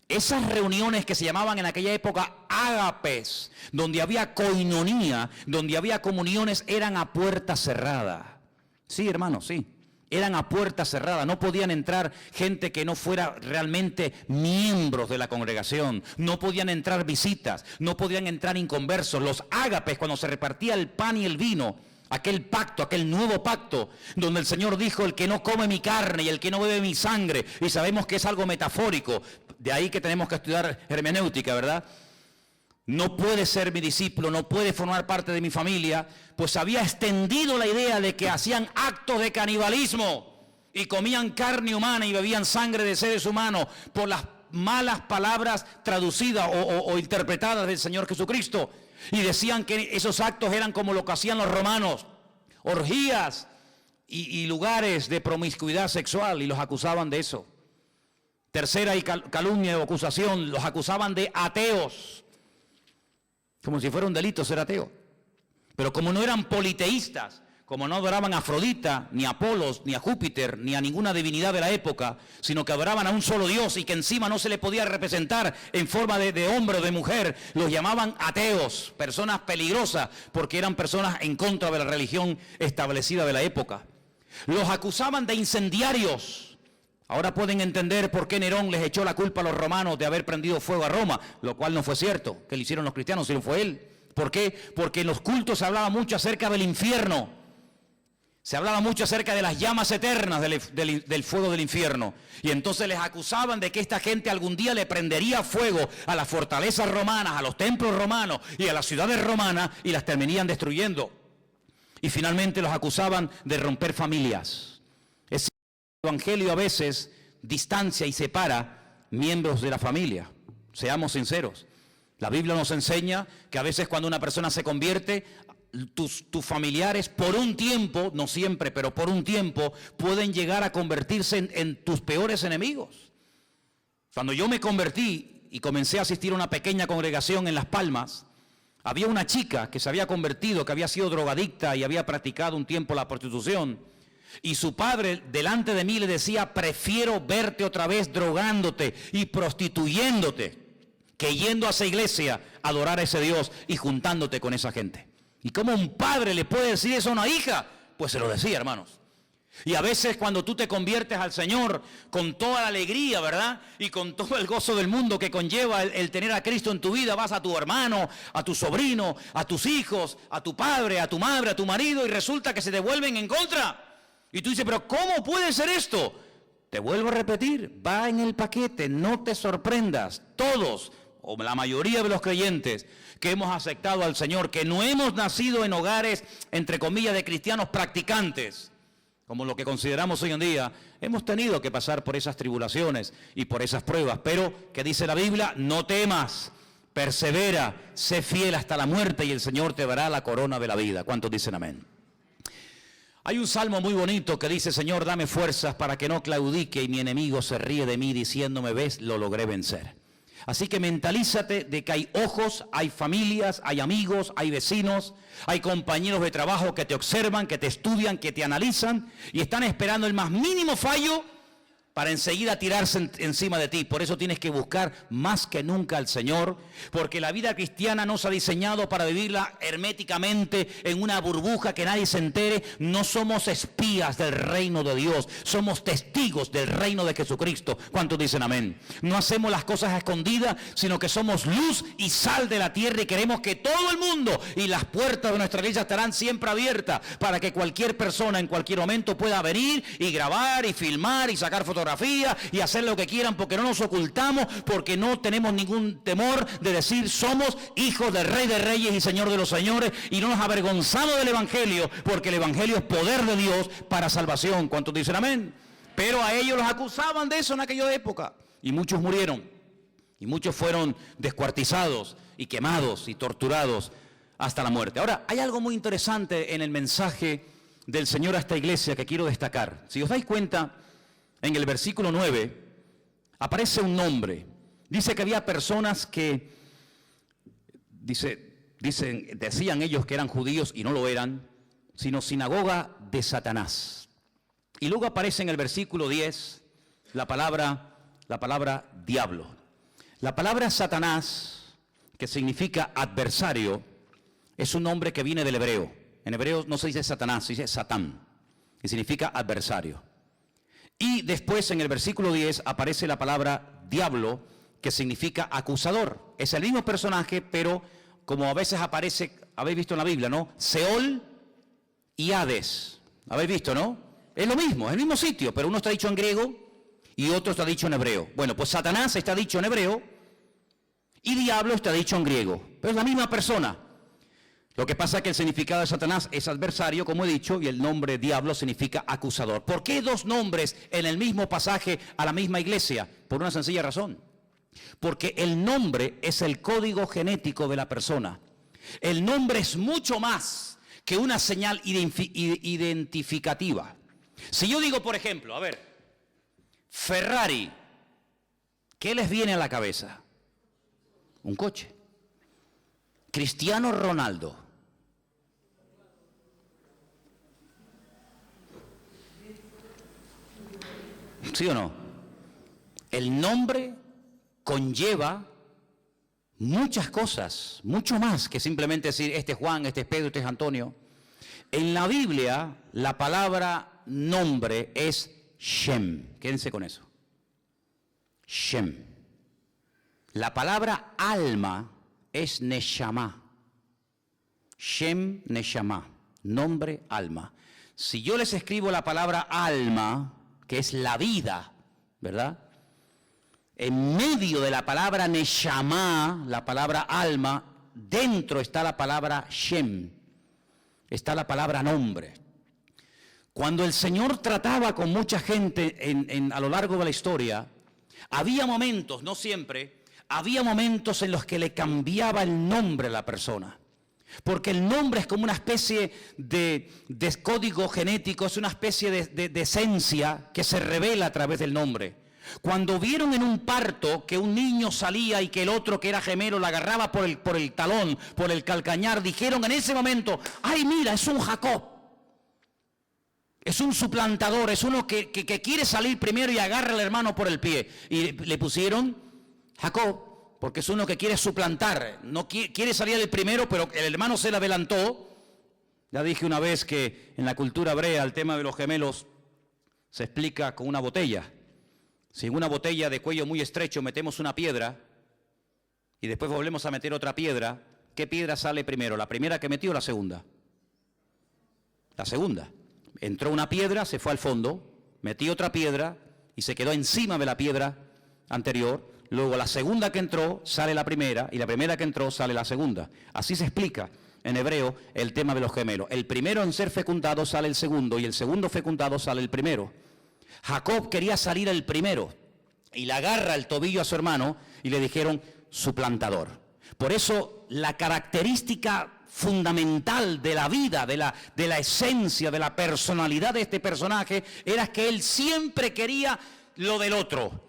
esas reuniones que se llamaban en aquella época ágapes, donde había coinonía, donde había comuniones, eran a puerta cerrada. Sí, hermanos, sí. Eran a puerta cerrada, no podían entrar gente que no fuera realmente miembros de la congregación, no podían entrar visitas, no podían entrar inconversos. Los ágapes, cuando se repartía el pan y el vino, aquel pacto, aquel nuevo pacto, donde el Señor dijo, el que no come mi carne y el que no bebe mi sangre, y sabemos que es algo metafórico, de ahí que tenemos que estudiar hermenéutica, ¿verdad? No puede ser mi discípulo, no puede formar parte de mi familia, pues había extendido la idea de que hacían actos de canibalismo y comían carne humana y bebían sangre de seres humanos por las malas palabras traducidas o interpretadas del Señor Jesucristo. Y decían que esos actos eran como lo que hacían los romanos, orgías y lugares de promiscuidad sexual, y los acusaban de eso. Tercera calumnia o acusación, los acusaban de ateos. Como si fuera un delito ser ateo. Pero como no eran politeístas, como no adoraban a Afrodita, ni a Apolos, ni a Júpiter, ni a ninguna divinidad de la época, sino que adoraban a un solo Dios y que encima no se le podía representar en forma de hombre o de mujer, los llamaban ateos, personas peligrosas, porque eran personas en contra de la religión establecida de la época. Los acusaban de incendiarios. Ahora pueden entender por qué Nerón les echó la culpa a los romanos de haber prendido fuego a Roma, lo cual no fue cierto, que lo hicieron los cristianos, sino fue él. ¿Por qué? Porque en los cultos se hablaba mucho acerca del infierno. Se hablaba mucho acerca de las llamas eternas del fuego del infierno. Y entonces les acusaban de que esta gente algún día le prendería fuego a las fortalezas romanas, a los templos romanos y a las ciudades romanas y las terminarían destruyendo. Y finalmente los acusaban de romper familias. Es decir, el evangelio a veces distancia y separa miembros de la familia. Seamos sinceros. La Biblia nos enseña que a veces cuando una persona se convierte, tus familiares por un tiempo, no siempre, pero por un tiempo, pueden llegar a convertirse en tus peores enemigos. Cuando yo me convertí y comencé a asistir a una pequeña congregación en Las Palmas, había una chica que se había convertido, que había sido drogadicta y había practicado un tiempo la prostitución. Y su padre delante de mí le decía: prefiero verte otra vez drogándote y prostituyéndote que yendo a esa iglesia a adorar a ese Dios y juntándote con esa gente. ¿Y cómo un padre le puede decir eso a una hija? Pues se lo decía, hermanos. Y a veces cuando tú te conviertes al Señor con toda la alegría, ¿verdad? Y con todo el gozo del mundo que conlleva el tener a Cristo en tu vida, vas a tu hermano, a tu sobrino, a tus hijos, a tu padre, a tu madre, a tu marido, y resulta que se te vuelven en contra. Y tú dices: pero ¿cómo puede ser esto? Te vuelvo a repetir, va en el paquete, no te sorprendas. Todos, o la mayoría de los creyentes que hemos aceptado al Señor, que no hemos nacido en hogares, entre comillas, de cristianos practicantes, como lo que consideramos hoy en día, hemos tenido que pasar por esas tribulaciones y por esas pruebas. Pero, ¿qué dice la Biblia? No temas, persevera, sé fiel hasta la muerte y el Señor te dará la corona de la vida. ¿Cuántos dicen amén? Hay un salmo muy bonito que dice: Señor, dame fuerzas para que no claudique y mi enemigo se ríe de mí diciéndome: ves, lo logré vencer. Así que mentalízate de que hay ojos, hay familias, hay amigos, hay vecinos, hay compañeros de trabajo que te observan, que te estudian, que te analizan y están esperando el más mínimo fallo para enseguida tirarse encima de ti. Por eso tienes que buscar más que nunca al Señor, porque la vida cristiana no se ha diseñado para vivirla herméticamente en una burbuja que nadie se entere. No somos espías del reino de Dios, somos testigos del reino de Jesucristo. ¿Cuántos dicen amén? No hacemos las cosas a escondidas, sino que somos luz y sal de la tierra y queremos que todo el mundo y las puertas de nuestra iglesia estarán siempre abiertas para que cualquier persona en cualquier momento pueda venir y grabar y filmar y sacar fotografías y hacer lo que quieran, porque no nos ocultamos, porque no tenemos ningún temor de decir: somos hijos del Rey de Reyes y Señor de los Señores, y no nos avergonzamos del Evangelio, porque el Evangelio es poder de Dios para salvación. ¿Cuántos dicen amén? Pero a ellos los acusaban de eso en aquella época, y muchos murieron, y muchos fueron descuartizados y quemados y torturados hasta la muerte. Ahora, hay algo muy interesante en el mensaje del Señor a esta iglesia que quiero destacar. Si os dais cuenta, en el versículo 9 aparece un nombre. Dice que había personas que, decían ellos que eran judíos y no lo eran, sino sinagoga de Satanás. Y luego aparece en el versículo 10 la palabra diablo. La palabra Satanás, que significa adversario, es un nombre que viene del hebreo. En hebreo no se dice Satanás, se dice Satán, que significa adversario. Y después en el versículo 10 aparece la palabra diablo, que significa acusador. Es el mismo personaje, pero como a veces aparece, habéis visto en la Biblia, ¿no? Seol y Hades. ¿Habéis visto, no? Es lo mismo, es el mismo sitio, pero uno está dicho en griego y otro está dicho en hebreo. Bueno, pues Satanás está dicho en hebreo y diablo está dicho en griego. Pero es la misma persona. Lo que pasa es que el significado de Satanás es adversario, como he dicho, y el nombre diablo significa acusador. ¿Por qué dos nombres en el mismo pasaje a la misma iglesia? Por una sencilla razón. Porque el nombre es el código genético de la persona. El nombre es mucho más que una señal identificativa. Si yo digo, por ejemplo, a ver, Ferrari, ¿qué les viene a la cabeza? Un coche. Cristiano Ronaldo. ¿Sí o no? El nombre conlleva muchas cosas, mucho más que simplemente decir este es Juan, este es Pedro, este es Antonio. En la Biblia, la palabra nombre es Shem. Quédense con eso. Shem. La palabra alma es Neshama. Shem, Neshama. Nombre, alma. Si yo les escribo la palabra alma, que es la vida, ¿verdad? En medio de la palabra Neshama, la palabra alma, dentro está la palabra Shem, está la palabra nombre. Cuando el Señor trataba con mucha gente a lo largo de la historia, había momentos, no siempre, había momentos en los que le cambiaba el nombre a la persona. Porque el nombre es como una especie de código genético, es una especie de esencia que se revela a través del nombre. Cuando vieron en un parto que un niño salía y que el otro, que era gemelo, la agarraba por el talón, por el calcañar, dijeron en ese momento: ¡ay, mira, es un Jacob! Es un suplantador, es uno que quiere salir primero y agarra al hermano por el pie. Y le pusieron Jacob, porque es uno que quiere suplantar, no quiere salir el primero, pero el hermano se le adelantó. Ya dije una vez que en la cultura hebrea el tema de los gemelos se explica con una botella. Si en una botella de cuello muy estrecho metemos una piedra y después volvemos a meter otra piedra, ¿qué piedra sale primero? ¿La primera que metió o la segunda? La segunda. Entró una piedra, se fue al fondo, metí otra piedra y se quedó encima de la piedra anterior. Luego la segunda que entró sale la primera y la primera que entró sale la segunda. Así se explica en hebreo el tema de los gemelos. El primero en ser fecundado sale el segundo y el segundo fecundado sale el primero. Jacob quería salir el primero y le agarra el tobillo a su hermano y le dijeron suplantador. Por eso la característica fundamental de la vida, de la esencia, de la personalidad de este personaje era que él siempre quería lo del otro.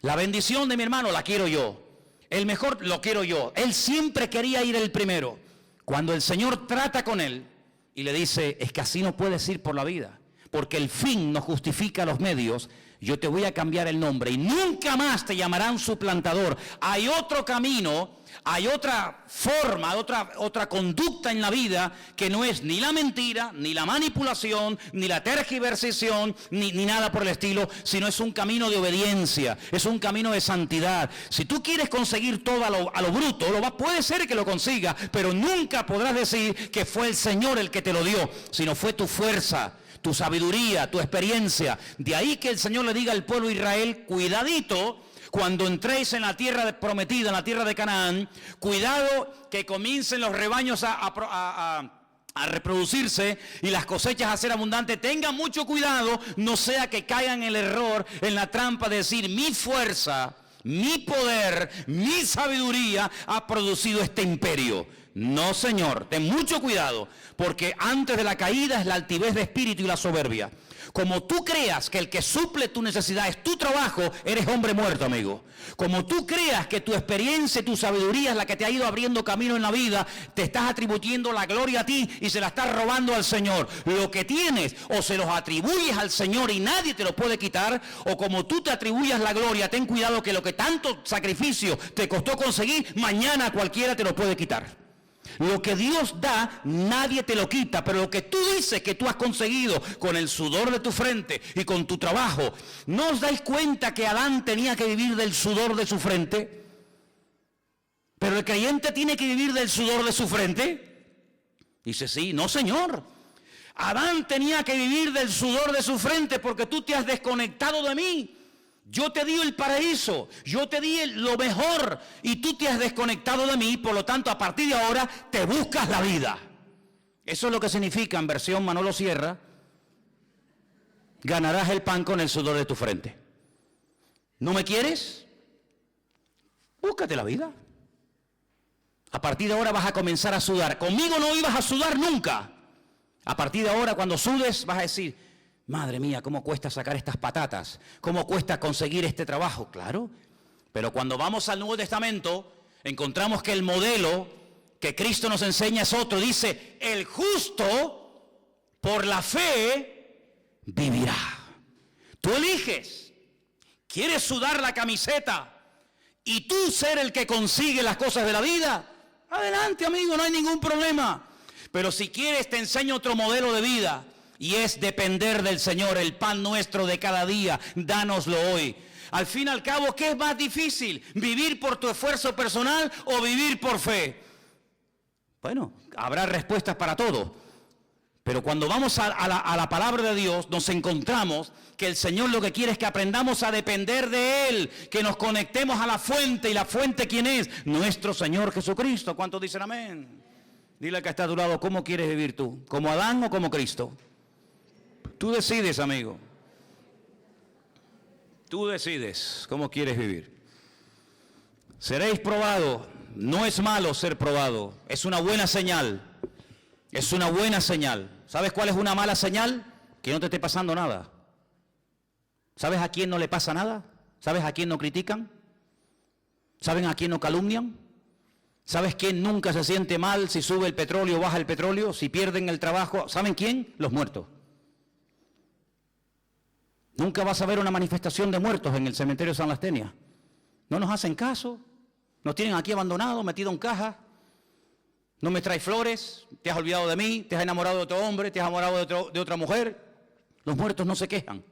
La bendición de mi hermano la quiero yo, el mejor lo quiero yo. Él siempre quería ir el primero. Cuando el Señor trata con él y le dice: es que así no puedes ir por la vida, porque el fin no justifica los medios, yo te voy a cambiar el nombre y nunca más te llamarán suplantador. Hay otro camino, hay otra forma, otra conducta en la vida que no es ni la mentira, ni la manipulación, ni la tergiversación, ni nada por el estilo, sino es un camino de obediencia, es un camino de santidad. Si tú quieres conseguir todo a lo bruto, puede ser que lo consigas, pero nunca podrás decir que fue el Señor el que te lo dio, sino fue tu fuerza, tu sabiduría, tu experiencia. De ahí que el Señor le diga al pueblo de Israel: cuidadito cuando entréis en la tierra prometida, en la tierra de Canaán, cuidado que comiencen los rebaños a reproducirse y las cosechas a ser abundantes. Tengan mucho cuidado, no sea que caigan en el error, en la trampa de decir: mi fuerza, mi poder, mi sabiduría ha producido este imperio. No, Señor, ten mucho cuidado, porque antes de la caída es la altivez de espíritu y la soberbia. Como tú creas que el que suple tu necesidad es tu trabajo, eres hombre muerto, amigo. Como tú creas que tu experiencia y tu sabiduría es la que te ha ido abriendo camino en la vida, te estás atribuyendo la gloria a ti y se la estás robando al Señor. Lo que tienes, o se los atribuyes al Señor y nadie te lo puede quitar, o como tú te atribuyas la gloria, ten cuidado que lo que tanto sacrificio te costó conseguir, mañana cualquiera te lo puede quitar. Lo que Dios da, nadie te lo quita, pero lo que tú dices que tú has conseguido con el sudor de tu frente y con tu trabajo, ¿no os dais cuenta que Adán tenía que vivir del sudor de su frente? ¿Pero el creyente tiene que vivir del sudor de su frente? Dice: sí, no, Señor. Adán tenía que vivir del sudor de su frente porque tú te has desconectado de mí. Yo te di el paraíso, yo te di lo mejor y tú te has desconectado de mí, por lo tanto a partir de ahora te buscas la vida. Eso es lo que significa, en versión Manolo Sierra: ganarás el pan con el sudor de tu frente. ¿No me quieres? Búscate la vida. A partir de ahora vas a comenzar a sudar. Conmigo no ibas a sudar nunca. A partir de ahora, cuando sudes, vas a decir: madre mía, ¿cómo cuesta sacar estas patatas? ¿Cómo cuesta conseguir este trabajo? Claro, pero cuando vamos al Nuevo Testamento, encontramos que el modelo que Cristo nos enseña es otro. Dice: el justo por la fe vivirá. Tú eliges. ¿Quieres sudar la camiseta y tú ser el que consigue las cosas de la vida? Adelante, amigo, no hay ningún problema. Pero si quieres, te enseño otro modelo de vida. Y es depender del Señor, el pan nuestro de cada día, dánoslo hoy. Al fin y al cabo, ¿qué es más difícil? ¿Vivir por tu esfuerzo personal o vivir por fe? Bueno, habrá respuestas para todo. Pero cuando vamos a la palabra de Dios, nos encontramos que el Señor lo que quiere es que aprendamos a depender de Él, que nos conectemos a la fuente. ¿Y la fuente quién es? Nuestro Señor Jesucristo. ¿Cuántos dicen amén? Dile al que está a tu lado, ¿cómo quieres vivir tú? ¿Como Adán o como Cristo? Tú decides, amigo. Tú decides cómo quieres vivir. Seréis probados. No es malo ser probado. Es una buena señal. Es una buena señal. ¿Sabes cuál es una mala señal? Que no te esté pasando nada. ¿Sabes a quién no le pasa nada? ¿Sabes a quién no critican? ¿Saben a quién no calumnian? ¿Sabes quién nunca se siente mal si sube el petróleo o baja el petróleo? Si pierden el trabajo. ¿Saben quién? Los muertos. Nunca vas a ver una manifestación de muertos en el cementerio de San Lastenia. No nos hacen caso. Nos tienen aquí abandonados, metidos en cajas. No me traes flores, te has olvidado de mí, te has enamorado de otro hombre, te has enamorado de otra mujer. Los muertos no se quejan,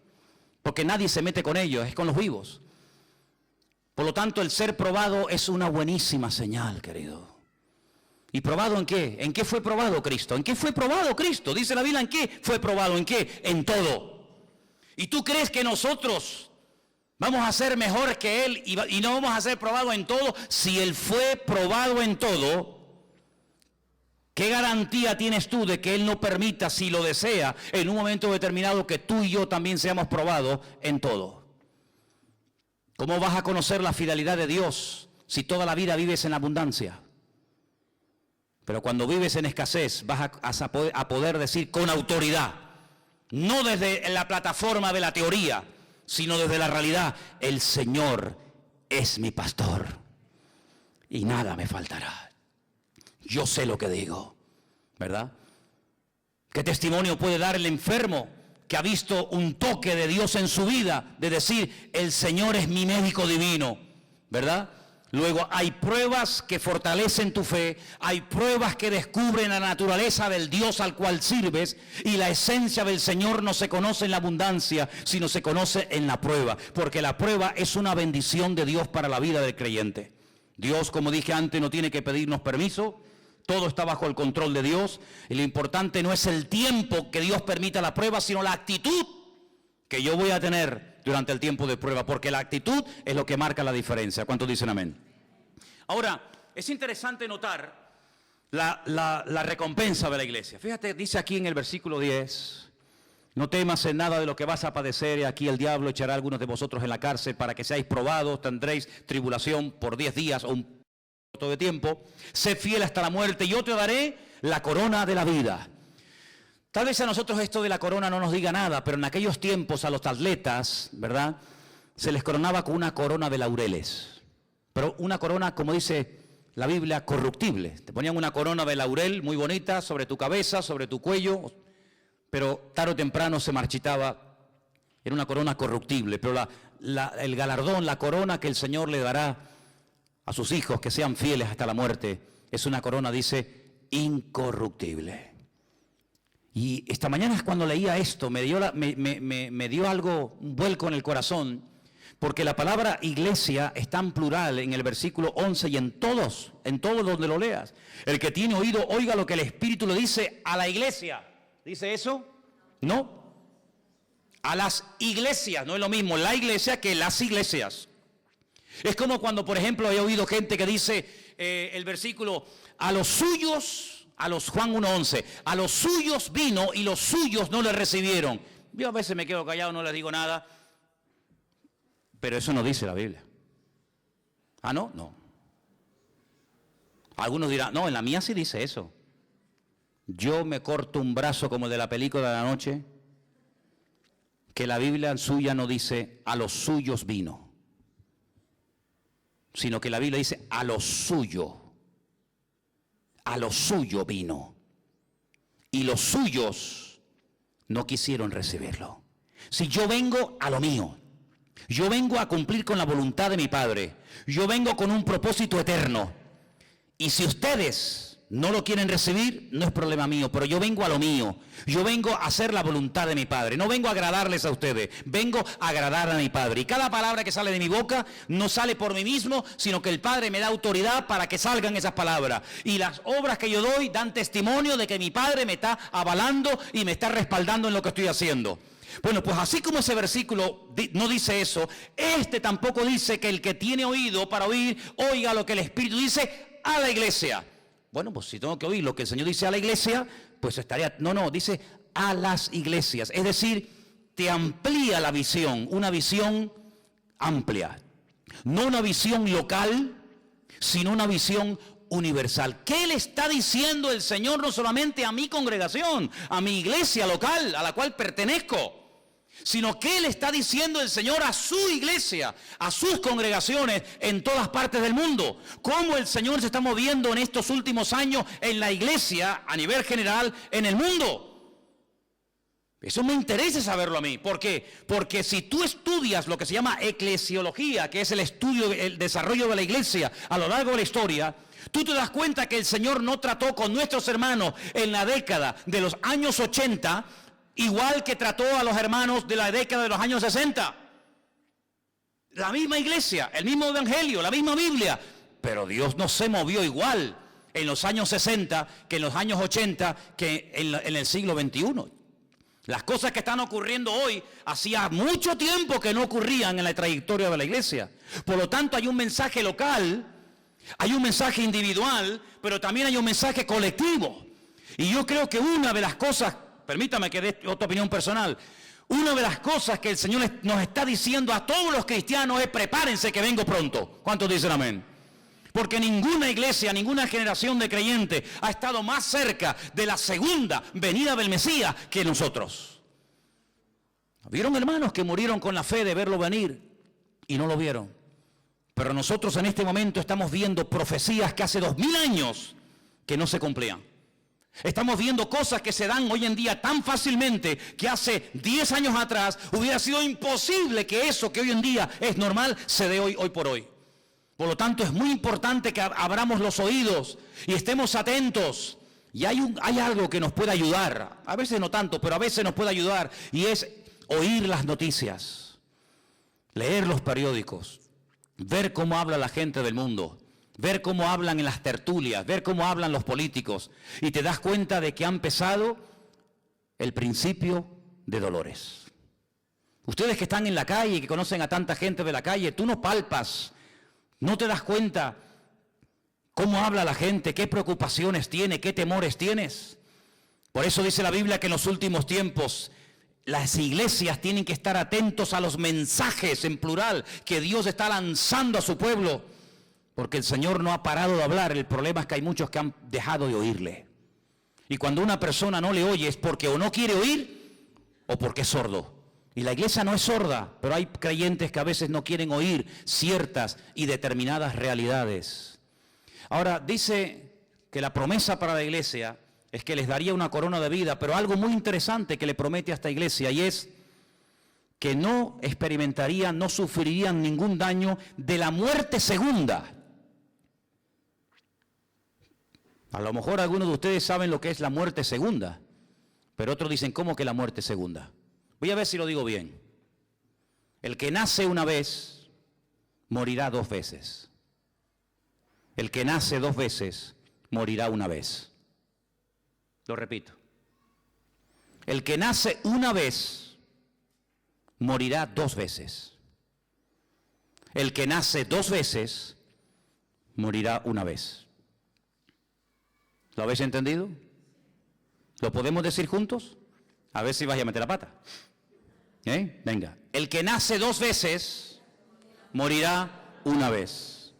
porque nadie se mete con ellos, es con los vivos. Por lo tanto, el ser probado es una buenísima señal, querido. ¿Y probado en qué? ¿En qué fue probado Cristo? ¿En qué fue probado Cristo? Dice la Biblia, ¿en qué fue probado? ¿En qué? En todo. ¿Y tú crees que nosotros vamos a ser mejor que Él y no vamos a ser probados en todo? Si Él fue probado en todo, ¿qué garantía tienes tú de que Él no permita, si lo desea, en un momento determinado que tú y yo también seamos probados en todo? ¿Cómo vas a conocer la fidelidad de Dios si toda la vida vives en abundancia? Pero cuando vives en escasez vas a poder decir con autoridad, no desde la plataforma de la teoría, sino desde la realidad, el Señor es mi pastor y nada me faltará. Yo sé lo que digo, ¿verdad? ¿Qué testimonio puede dar el enfermo que ha visto un toque de Dios en su vida, de decir, el Señor es mi médico divino, ¿verdad? Luego hay pruebas que fortalecen tu fe, hay pruebas que descubren la naturaleza del Dios al cual sirves, y la esencia del Señor no se conoce en la abundancia, sino se conoce en la prueba, porque la prueba es una bendición de Dios para la vida del creyente. Dios, como dije antes, no tiene que pedirnos permiso. Todo está bajo el control de Dios, y lo importante no es el tiempo que Dios permita la prueba, sino la actitud que yo voy a tener durante el tiempo de prueba, porque la actitud es lo que marca la diferencia. ¿Cuántos dicen amén? Ahora, es interesante notar la recompensa de la iglesia. Fíjate, dice aquí en el versículo 10, no temas en nada de lo que vas a padecer, y aquí el diablo echará a algunos de vosotros en la cárcel para que seáis probados, tendréis tribulación por 10 días o un de tiempo, sé fiel hasta la muerte y yo te daré la corona de la vida. Tal vez a nosotros esto de la corona no nos diga nada, pero en aquellos tiempos a los atletas, ¿verdad?, se les coronaba con una corona de laureles, pero una corona, como dice la Biblia, corruptible. Te ponían una corona de laurel muy bonita sobre tu cabeza, sobre tu cuello, pero tarde o temprano se marchitaba. Era una corona corruptible, pero el galardón, la corona que el Señor le dará a sus hijos que sean fieles hasta la muerte, es una corona, dice, incorruptible. Y esta mañana es cuando leía esto, me dio algo, un vuelco en el corazón, porque la palabra iglesia está en plural en el versículo 11 y en todos donde lo leas. El que tiene oído, oiga lo que el Espíritu le dice a la iglesia. ¿Dice eso? No. A las iglesias, no es lo mismo la iglesia que las iglesias. Es como cuando, por ejemplo, he oído gente que dice el versículo, a los suyos, a los Juan 1:11, a los suyos vino y los suyos no le recibieron. Yo a veces me quedo callado, no les digo nada, pero eso no dice la Biblia. ¿Ah, no? No. Algunos dirán, no, en la mía sí dice eso. Yo me corto un brazo como el de la película de la noche, que la Biblia suya no dice, a los suyos vino, sino que la Biblia dice, a lo suyo vino, y los suyos no quisieron recibirlo. Si yo vengo a lo mío, yo vengo a cumplir con la voluntad de mi Padre, yo vengo con un propósito eterno, y si ustedes no lo quieren recibir, no es problema mío, pero yo vengo a lo mío. Yo vengo a hacer la voluntad de mi Padre. No vengo a agradarles a ustedes, vengo a agradar a mi Padre. Y cada palabra que sale de mi boca no sale por mí mismo, sino que el Padre me da autoridad para que salgan esas palabras. Y las obras que yo doy dan testimonio de que mi Padre me está avalando y me está respaldando en lo que estoy haciendo. Bueno, pues así como ese versículo no dice eso, este tampoco dice que el que tiene oído para oír, oiga lo que el Espíritu dice a la iglesia. Bueno, pues si tengo que oír lo que el Señor dice a la iglesia, pues estaría... No, dice a las iglesias. Es decir, te amplía la visión, una visión amplia. No una visión local, sino una visión universal. ¿Qué le está diciendo el Señor no solamente a mi congregación, a mi iglesia local, a la cual pertenezco? Sino que le está diciendo el Señor a su iglesia, a sus congregaciones en todas partes del mundo. Cómo el Señor se está moviendo en estos últimos años en la iglesia a nivel general en el mundo. Eso me interesa saberlo a mí. ¿Por qué? Porque si tú estudias lo que se llama eclesiología, que es el estudio, el desarrollo de la iglesia a lo largo de la historia, tú te das cuenta que el Señor no trató con nuestros hermanos en la década de los años 80 igual que trató a los hermanos de la década de los años 60. La misma iglesia, el mismo evangelio, la misma Biblia. Pero Dios no se movió igual en los años 60 que en los años 80 que en el siglo XXI. Las cosas que están ocurriendo hoy hacía mucho tiempo que no ocurrían en la trayectoria de la iglesia. Por lo tanto, hay un mensaje local, hay un mensaje individual, pero también hay un mensaje colectivo. Y yo creo que una de las cosas... Permítame que dé otra opinión personal. Una de las cosas que el Señor nos está diciendo a todos los cristianos es: prepárense que vengo pronto. ¿Cuántos dicen amén? Porque ninguna iglesia, ninguna generación de creyentes ha estado más cerca de la segunda venida del Mesías que nosotros. ¿Vieron hermanos que murieron con la fe de verlo venir y no lo vieron? Pero nosotros en este momento estamos viendo profecías que hace 2000 años que no se cumplían. Estamos viendo cosas que se dan hoy en día tan fácilmente que hace 10 años atrás hubiera sido imposible que eso que hoy en día es normal se dé hoy por hoy. Por lo tanto, es muy importante que abramos los oídos y estemos atentos. Y hay algo que nos puede ayudar, a veces no tanto, pero a veces nos puede ayudar, y es oír las noticias, leer los periódicos, ver cómo habla la gente del mundo. Ver cómo hablan en las tertulias, ver cómo hablan los políticos, y te das cuenta de que ha empezado el principio de dolores. Ustedes que están en la calle y que conocen a tanta gente de la calle, tú no palpas, no te das cuenta cómo habla la gente, qué preocupaciones tiene, qué temores tienes. Por eso dice la Biblia que en los últimos tiempos las iglesias tienen que estar atentos a los mensajes en plural que Dios está lanzando a su pueblo. Porque el Señor no ha parado de hablar. El problema es que hay muchos que han dejado de oírle. Y cuando una persona no le oye es porque o no quiere oír o porque es sordo. Y la iglesia no es sorda, pero hay creyentes que a veces no quieren oír ciertas y determinadas realidades. Ahora, dice que la promesa para la iglesia es que les daría una corona de vida, pero algo muy interesante que le promete a esta iglesia, y es que no experimentarían, no sufrirían ningún daño de la muerte segunda. A lo mejor algunos de ustedes saben lo que es la muerte segunda, pero otros dicen: ¿cómo que la muerte segunda? Voy a ver si lo digo bien. El que nace una vez, morirá 2 veces. El que nace 2 veces, morirá una vez. Lo repito. El que nace una vez, morirá 2 veces. El que nace 2 veces, morirá una vez. ¿Lo habéis entendido? ¿Lo podemos decir juntos? A ver si vais a meter la pata. Venga. El que nace 2 veces, morirá una vez.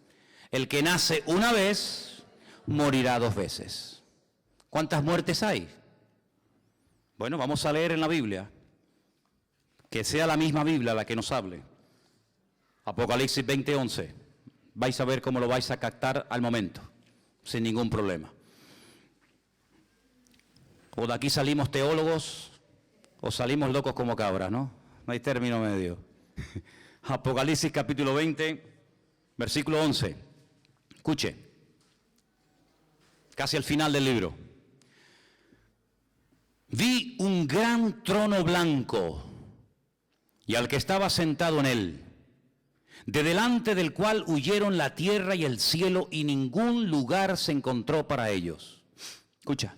El que nace una vez, morirá 2 veces. ¿Cuántas muertes hay? Bueno, vamos a leer en la Biblia. Que sea la misma Biblia la que nos hable. Apocalipsis 20:11. Vais a ver cómo lo vais a captar al momento, sin ningún problema. O de aquí salimos teólogos o salimos locos como cabras, ¿no? No hay término medio. Apocalipsis capítulo 20, versículo 11. Escuche. casi al final del libro. Vi un gran trono blanco y al que estaba sentado en él, de delante del cual huyeron la tierra y el cielo y ningún lugar se encontró para ellos. Escucha,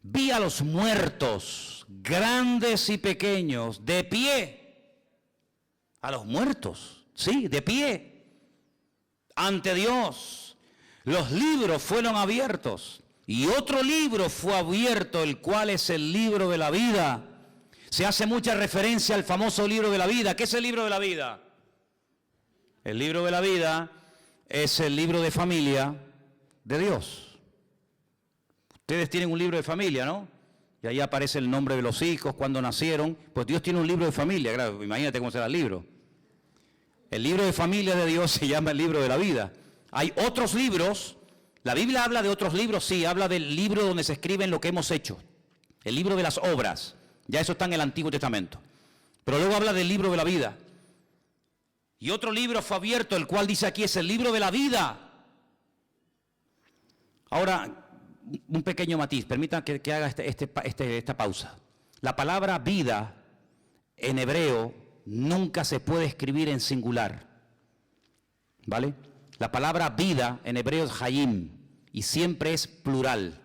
vi a los muertos, grandes y pequeños, de pie. A los muertos, sí, de pie, ante Dios. Los libros fueron abiertos y otro libro fue abierto, el cual es el libro de la vida. Se hace mucha referencia al famoso libro de la vida. ¿Qué es el libro de la vida? El libro de la vida es el libro de familia de Dios. Ustedes tienen un libro de familia, ¿no? Y ahí aparece el nombre de los hijos, cuando nacieron. Pues Dios tiene un libro de familia, claro, imagínate cómo será el libro. El libro de familia de Dios se llama el libro de la vida. Hay otros libros, la Biblia habla de otros libros, sí, habla del libro donde se escriben lo que hemos hecho. El libro de las obras, ya eso está en el Antiguo Testamento. Pero luego habla del libro de la vida. Y otro libro fue abierto, el cual dice aquí es el libro de la vida. Ahora, un pequeño matiz, permítanme que haga esta pausa. La palabra vida en hebreo nunca se puede escribir en singular, ¿vale? La palabra vida en hebreo es hayim y siempre es plural.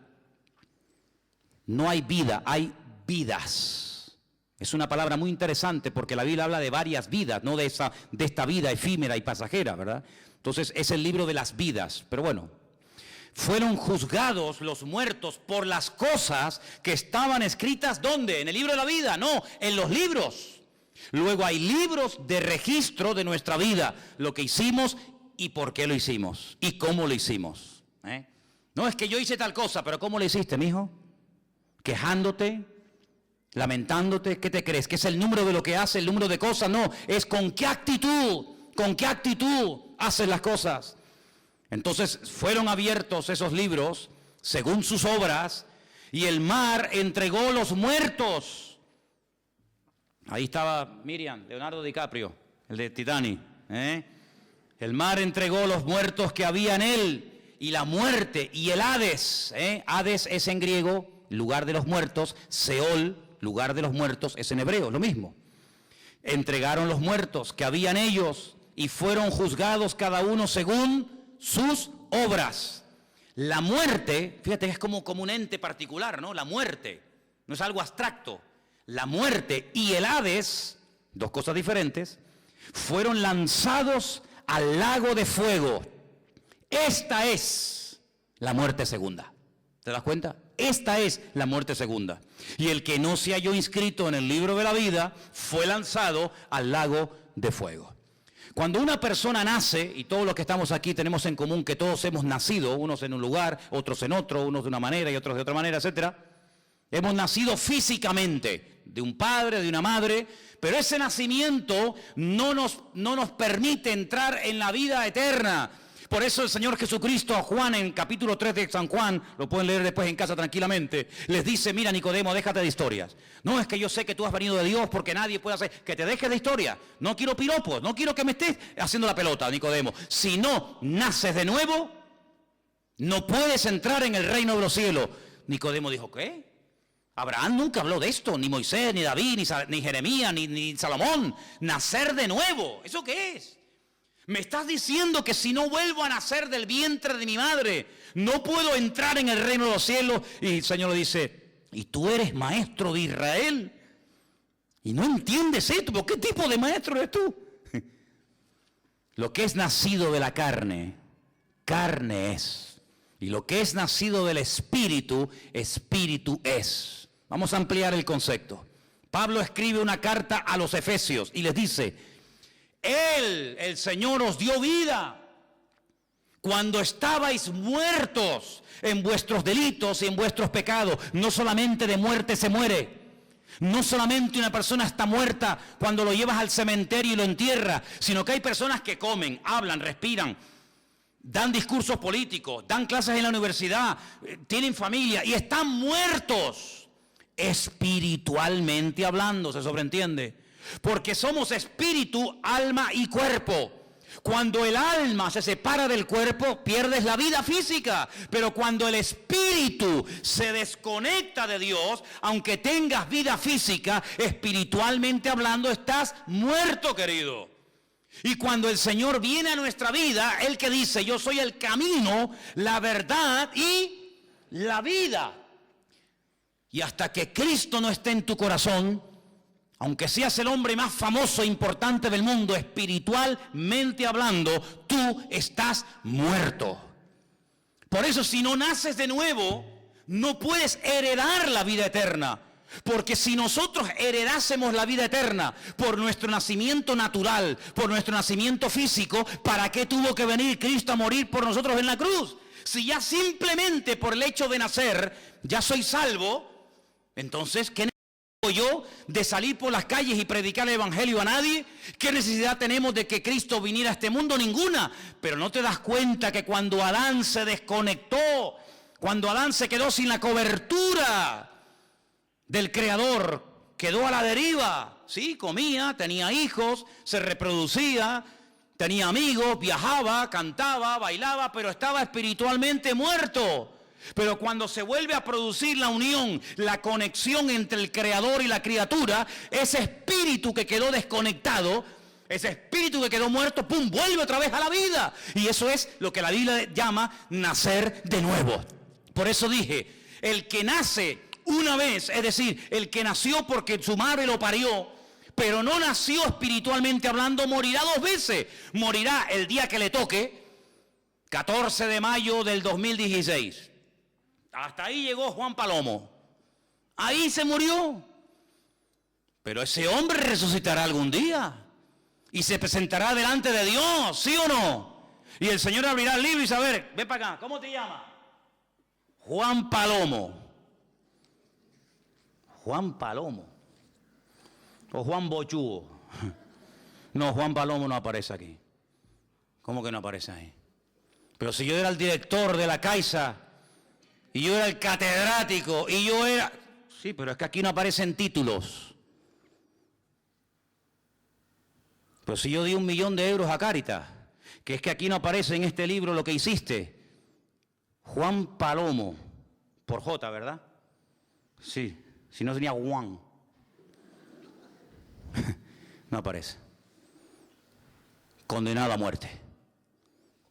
No hay vida, hay vidas. Es una palabra muy interesante porque la Biblia habla de varias vidas, no de esta vida efímera y pasajera, ¿verdad? Entonces es el libro de las vidas, pero bueno. Fueron juzgados los muertos por las cosas que estaban escritas, ¿dónde? En el libro de la vida, no, en los libros. Luego hay libros de registro de nuestra vida, lo que hicimos y por qué lo hicimos y cómo lo hicimos. No es que yo hice tal cosa, pero ¿cómo lo hiciste, mijo? Quejándote, lamentándote, ¿qué te crees? ¿Que es el número de lo que hace, el número de cosas? No, es con qué actitud haces las cosas. Entonces fueron abiertos esos libros según sus obras y el mar entregó los muertos. Ahí estaba Miriam, Leonardo DiCaprio, el de Titanic. El mar entregó los muertos que había en él y la muerte y el Hades. Hades es en griego, lugar de los muertos. Seol, lugar de los muertos, es en hebreo, lo mismo. Entregaron los muertos que había en ellos y fueron juzgados cada uno según sus obras. La muerte, fíjate, es como un ente particular, ¿no? La muerte, no es algo abstracto. La muerte y el Hades, dos cosas diferentes, fueron lanzados al lago de fuego. Esta es la muerte segunda. ¿Te das cuenta? Esta es la muerte segunda. Y el que no se halló inscrito en el libro de la vida fue lanzado al lago de fuego. Cuando una persona nace, y todos los que estamos aquí tenemos en común que todos hemos nacido, unos en un lugar, otros en otro, unos de una manera y otros de otra manera, etcétera. Hemos nacido físicamente, de un padre, de una madre, pero ese nacimiento no nos permite entrar en la vida eterna. Por eso el Señor Jesucristo a Juan en capítulo 3 de San Juan, lo pueden leer después en casa tranquilamente, les dice, mira Nicodemo, déjate de historias. No, es que yo sé que tú has venido de Dios porque nadie puede hacer, que te dejes de historia. No quiero piropos, no quiero que me estés haciendo la pelota, Nicodemo. Si no naces de nuevo, no puedes entrar en el reino de los cielos. Nicodemo dijo, ¿qué? Abraham nunca habló de esto, ni Moisés, ni David, ni Jeremías, ni Salomón. Nacer de nuevo, ¿eso qué es? Me estás diciendo que si no vuelvo a nacer del vientre de mi madre, no puedo entrar en el reino de los cielos. Y el Señor le dice, ¿y tú eres maestro de Israel? Y no entiendes esto, ¿pero qué tipo de maestro eres tú? Lo que es nacido de la carne, carne es. Y lo que es nacido del espíritu, espíritu es. Vamos a ampliar el concepto. Pablo escribe una carta a los Efesios y les dice, Él, el Señor, os dio vida cuando estabais muertos en vuestros delitos y en vuestros pecados. No solamente de muerte se muere. No solamente una persona está muerta cuando lo llevas al cementerio y lo entierras, sino que hay personas que comen, hablan, respiran, dan discursos políticos, dan clases en la universidad, tienen familia y están muertos espiritualmente hablando, ¿se sobreentiende? Porque somos espíritu, alma y cuerpo. Cuando el alma se separa del cuerpo, pierdes la vida física. Pero cuando el espíritu se desconecta de Dios, aunque tengas vida física, espiritualmente hablando, estás muerto, querido. Y cuando el Señor viene a nuestra vida, Él que dice, yo soy el camino, la verdad y la vida. Y hasta que Cristo no esté en tu corazón, aunque seas el hombre más famoso e importante del mundo, espiritualmente hablando, tú estás muerto. Por eso, si no naces de nuevo, no puedes heredar la vida eterna. Porque si nosotros heredásemos la vida eterna por nuestro nacimiento natural, por nuestro nacimiento físico, ¿para qué tuvo que venir Cristo a morir por nosotros en la cruz? Si ya simplemente por el hecho de nacer, ya soy salvo, entonces, ¿qué necesidad yo de salir por las calles y predicar el evangelio a nadie? ¿Qué necesidad tenemos de que Cristo viniera a este mundo? Ninguna. Pero no te das cuenta que cuando Adán se desconectó, cuando Adán se quedó sin la cobertura del Creador, quedó a la deriva. Sí, comía, tenía hijos, se reproducía, tenía amigos, viajaba, cantaba, bailaba, pero estaba espiritualmente muerto. Pero cuando se vuelve a producir la unión, la conexión entre el Creador y la criatura, ese espíritu que quedó desconectado, ese espíritu que quedó muerto, ¡pum!, vuelve otra vez a la vida. Y eso es lo que la Biblia llama nacer de nuevo. Por eso dije, el que nace una vez, es decir, el que nació porque su madre lo parió, pero no nació espiritualmente hablando, morirá 2 veces. Morirá el día que le toque, 14 de mayo del 2016. Hasta ahí llegó Juan Palomo. Ahí se murió. Pero ese hombre resucitará algún día y se presentará delante de Dios, ¿sí o no? Y el Señor abrirá el libro y dice, a ver, ven para acá, ¿cómo te llamas? Juan Palomo. Juan Palomo. O Juan Bochúo. No, Juan Palomo no aparece aquí. ¿Cómo que no aparece ahí? Pero si yo era el director de la Caixa, y yo era el catedrático, y yo era... Sí, pero es que aquí no aparecen títulos. Pero si yo di 1 millón de euros a Cáritas, que es que aquí no aparece en este libro lo que hiciste. Juan Palomo, por J, ¿verdad? Sí, si no tenía Juan. No aparece. Condenado a muerte.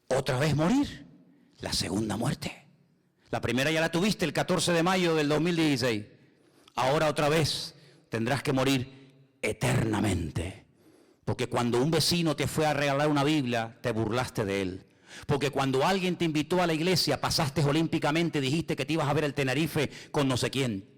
Otra vez morir. La segunda muerte. La primera ya la tuviste el 14 de mayo del 2016. Ahora otra vez tendrás que morir eternamente. Porque cuando un vecino te fue a regalar una Biblia, te burlaste de él. Porque cuando alguien te invitó a la iglesia, pasaste olímpicamente, dijiste que te ibas a ver el Tenerife con no sé quién.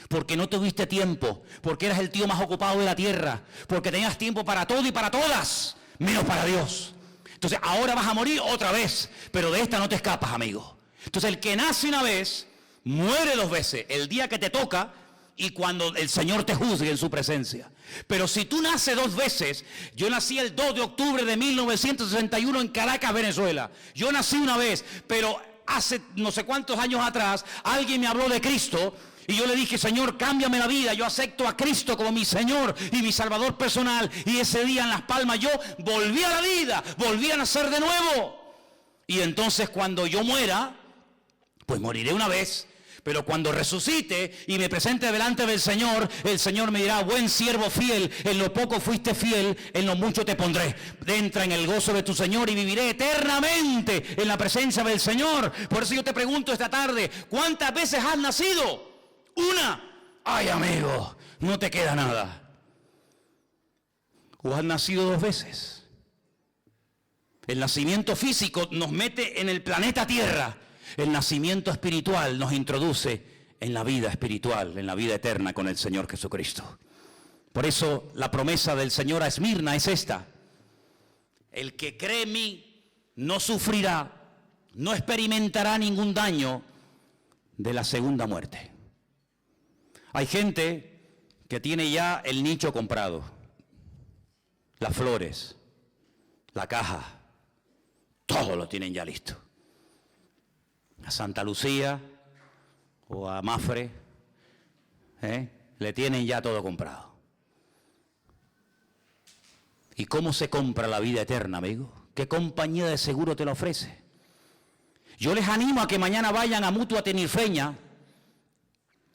Porque no tuviste tiempo, porque eras el tío más ocupado de la tierra, porque tenías tiempo para todo y para todas, menos para Dios. Entonces ahora vas a morir otra vez, pero de esta no te escapas, amigo. Entonces el que nace una vez, muere 2 veces, el día que te toca y cuando el Señor te juzgue en su presencia. Pero si tú naces 2 veces, yo nací el 2 de octubre de 1961 en Caracas, Venezuela. Yo nací una vez, pero hace no sé cuántos años atrás, alguien me habló de Cristo y yo le dije, Señor, cámbiame la vida, yo acepto a Cristo como mi Señor y mi Salvador personal. Y ese día en Las Palmas yo volví a la vida, volví a nacer de nuevo. Y entonces cuando yo muera, pues moriré una vez, pero cuando resucite y me presente delante del Señor, el Señor me dirá, buen siervo fiel, en lo poco fuiste fiel, en lo mucho te pondré. Entra en el gozo de tu Señor y viviré eternamente en la presencia del Señor. Por eso yo te pregunto esta tarde, ¿cuántas veces has nacido? 1. Ay, amigo, no te queda nada. ¿O has nacido 2 veces? El nacimiento físico nos mete en el planeta Tierra. El nacimiento espiritual nos introduce en la vida espiritual, en la vida eterna con el Señor Jesucristo. Por eso la promesa del Señor a Esmirna es esta. El que cree en mí no sufrirá, no experimentará ningún daño de la segunda muerte. Hay gente que tiene ya el nicho comprado, las flores, la caja, todo lo tienen ya listo. A Santa Lucía o a Mafre, le tienen ya todo comprado. ¿Y cómo se compra la vida eterna, amigo? ¿Qué compañía de seguro te la ofrece? Yo les animo a que mañana vayan a Mutua Tenirfeña,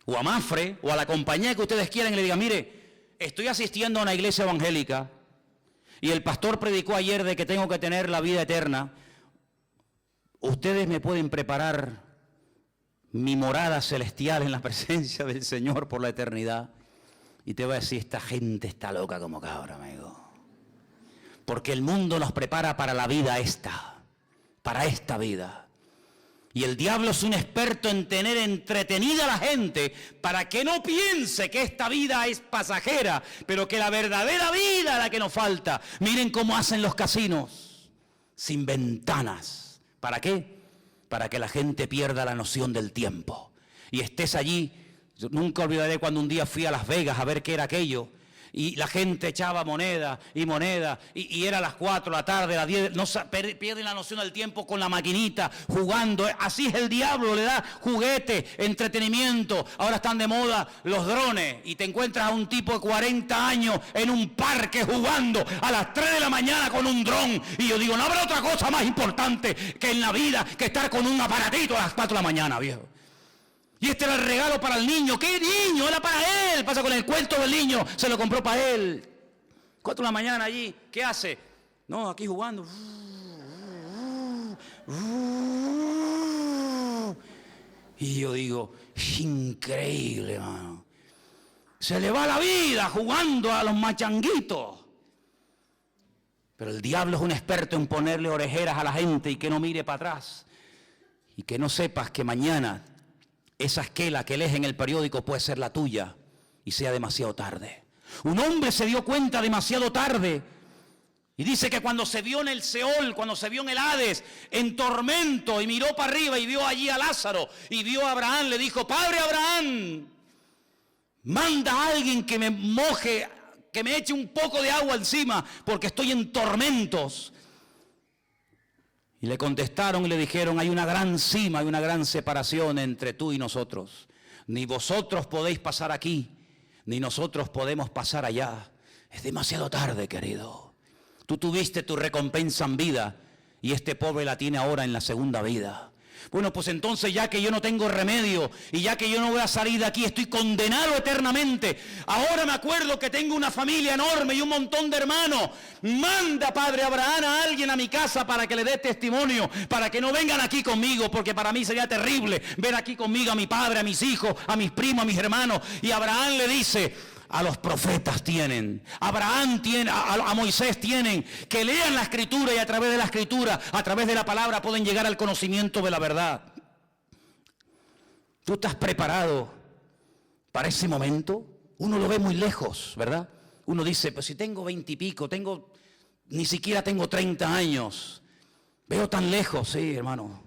o a Mafre, o a la compañía que ustedes quieran y le digan, mire, estoy asistiendo a una iglesia evangélica y el pastor predicó ayer de que tengo que tener la vida eterna. Ustedes me pueden preparar mi morada celestial en la presencia del Señor por la eternidad. Y te voy a decir, esta gente está loca como cabra, amigo. Porque el mundo nos prepara para la vida esta, para esta vida. Y el diablo es un experto en tener entretenida a la gente para que no piense que esta vida es pasajera, pero que la verdadera vida es la que nos falta. Miren cómo hacen los casinos, sin ventanas. ¿Para qué? Para que la gente pierda la noción del tiempo. Y estés allí, yo nunca olvidaré cuando un día fui a Las Vegas a ver qué era aquello. Y la gente echaba moneda, y era las 4 de la tarde, las 10, no, pierden la noción del tiempo con la maquinita, jugando. Así es el diablo, le da juguete, entretenimiento. Ahora están de moda los drones, y te encuentras a un tipo de 40 años en un parque jugando a las 3 de la mañana con un dron. Y yo digo, no habrá otra cosa más importante que en la vida que estar con un aparatito a las 4 de la mañana, viejo. Y este era el regalo para el niño. ¿Qué niño? Era para él. Pasa con el cuento del niño. Se lo compró para él. 4 de la mañana allí. ¿Qué hace? No, aquí jugando. Y yo digo, increíble, hermano. Se le va la vida jugando a los machanguitos. Pero el diablo es un experto en ponerle orejeras a la gente y que no mire para atrás. Y que no sepas que mañana esa esquela que lees en el periódico puede ser la tuya y sea demasiado tarde. Un hombre se dio cuenta demasiado tarde y dice que cuando se vio en el Seol, cuando se vio en el Hades, en tormento, y miró para arriba y vio allí a Lázaro y vio a Abraham, le dijo, Padre Abraham, manda a alguien que me moje, que me eche un poco de agua encima porque estoy en tormentos. Y le contestaron y le dijeron, hay una gran cima, hay una gran separación entre tú y nosotros. Ni vosotros podéis pasar aquí, ni nosotros podemos pasar allá. Es demasiado tarde, querido. Tú tuviste tu recompensa en vida y este pobre la tiene ahora en la segunda vida. Bueno, pues entonces ya que yo no tengo remedio y ya que yo no voy a salir de aquí, estoy condenado eternamente. Ahora me acuerdo que tengo una familia enorme y un montón de hermanos. Manda, Padre Abraham, a alguien a mi casa para que le dé testimonio, para que no vengan aquí conmigo, porque para mí sería terrible ver aquí conmigo a mi padre, a mis hijos, a mis primos, a mis hermanos. Y Abraham le dice, a los profetas tienen, Abraham tiene, a Moisés tienen, que lean la escritura y a través de la escritura, a través de la palabra pueden llegar al conocimiento de la verdad. ¿Tú estás preparado para ese momento? Uno lo ve muy lejos, ¿verdad? Uno dice, pues si tengo 20 y pico, ni siquiera tengo 30 años, veo tan lejos, sí, hermano.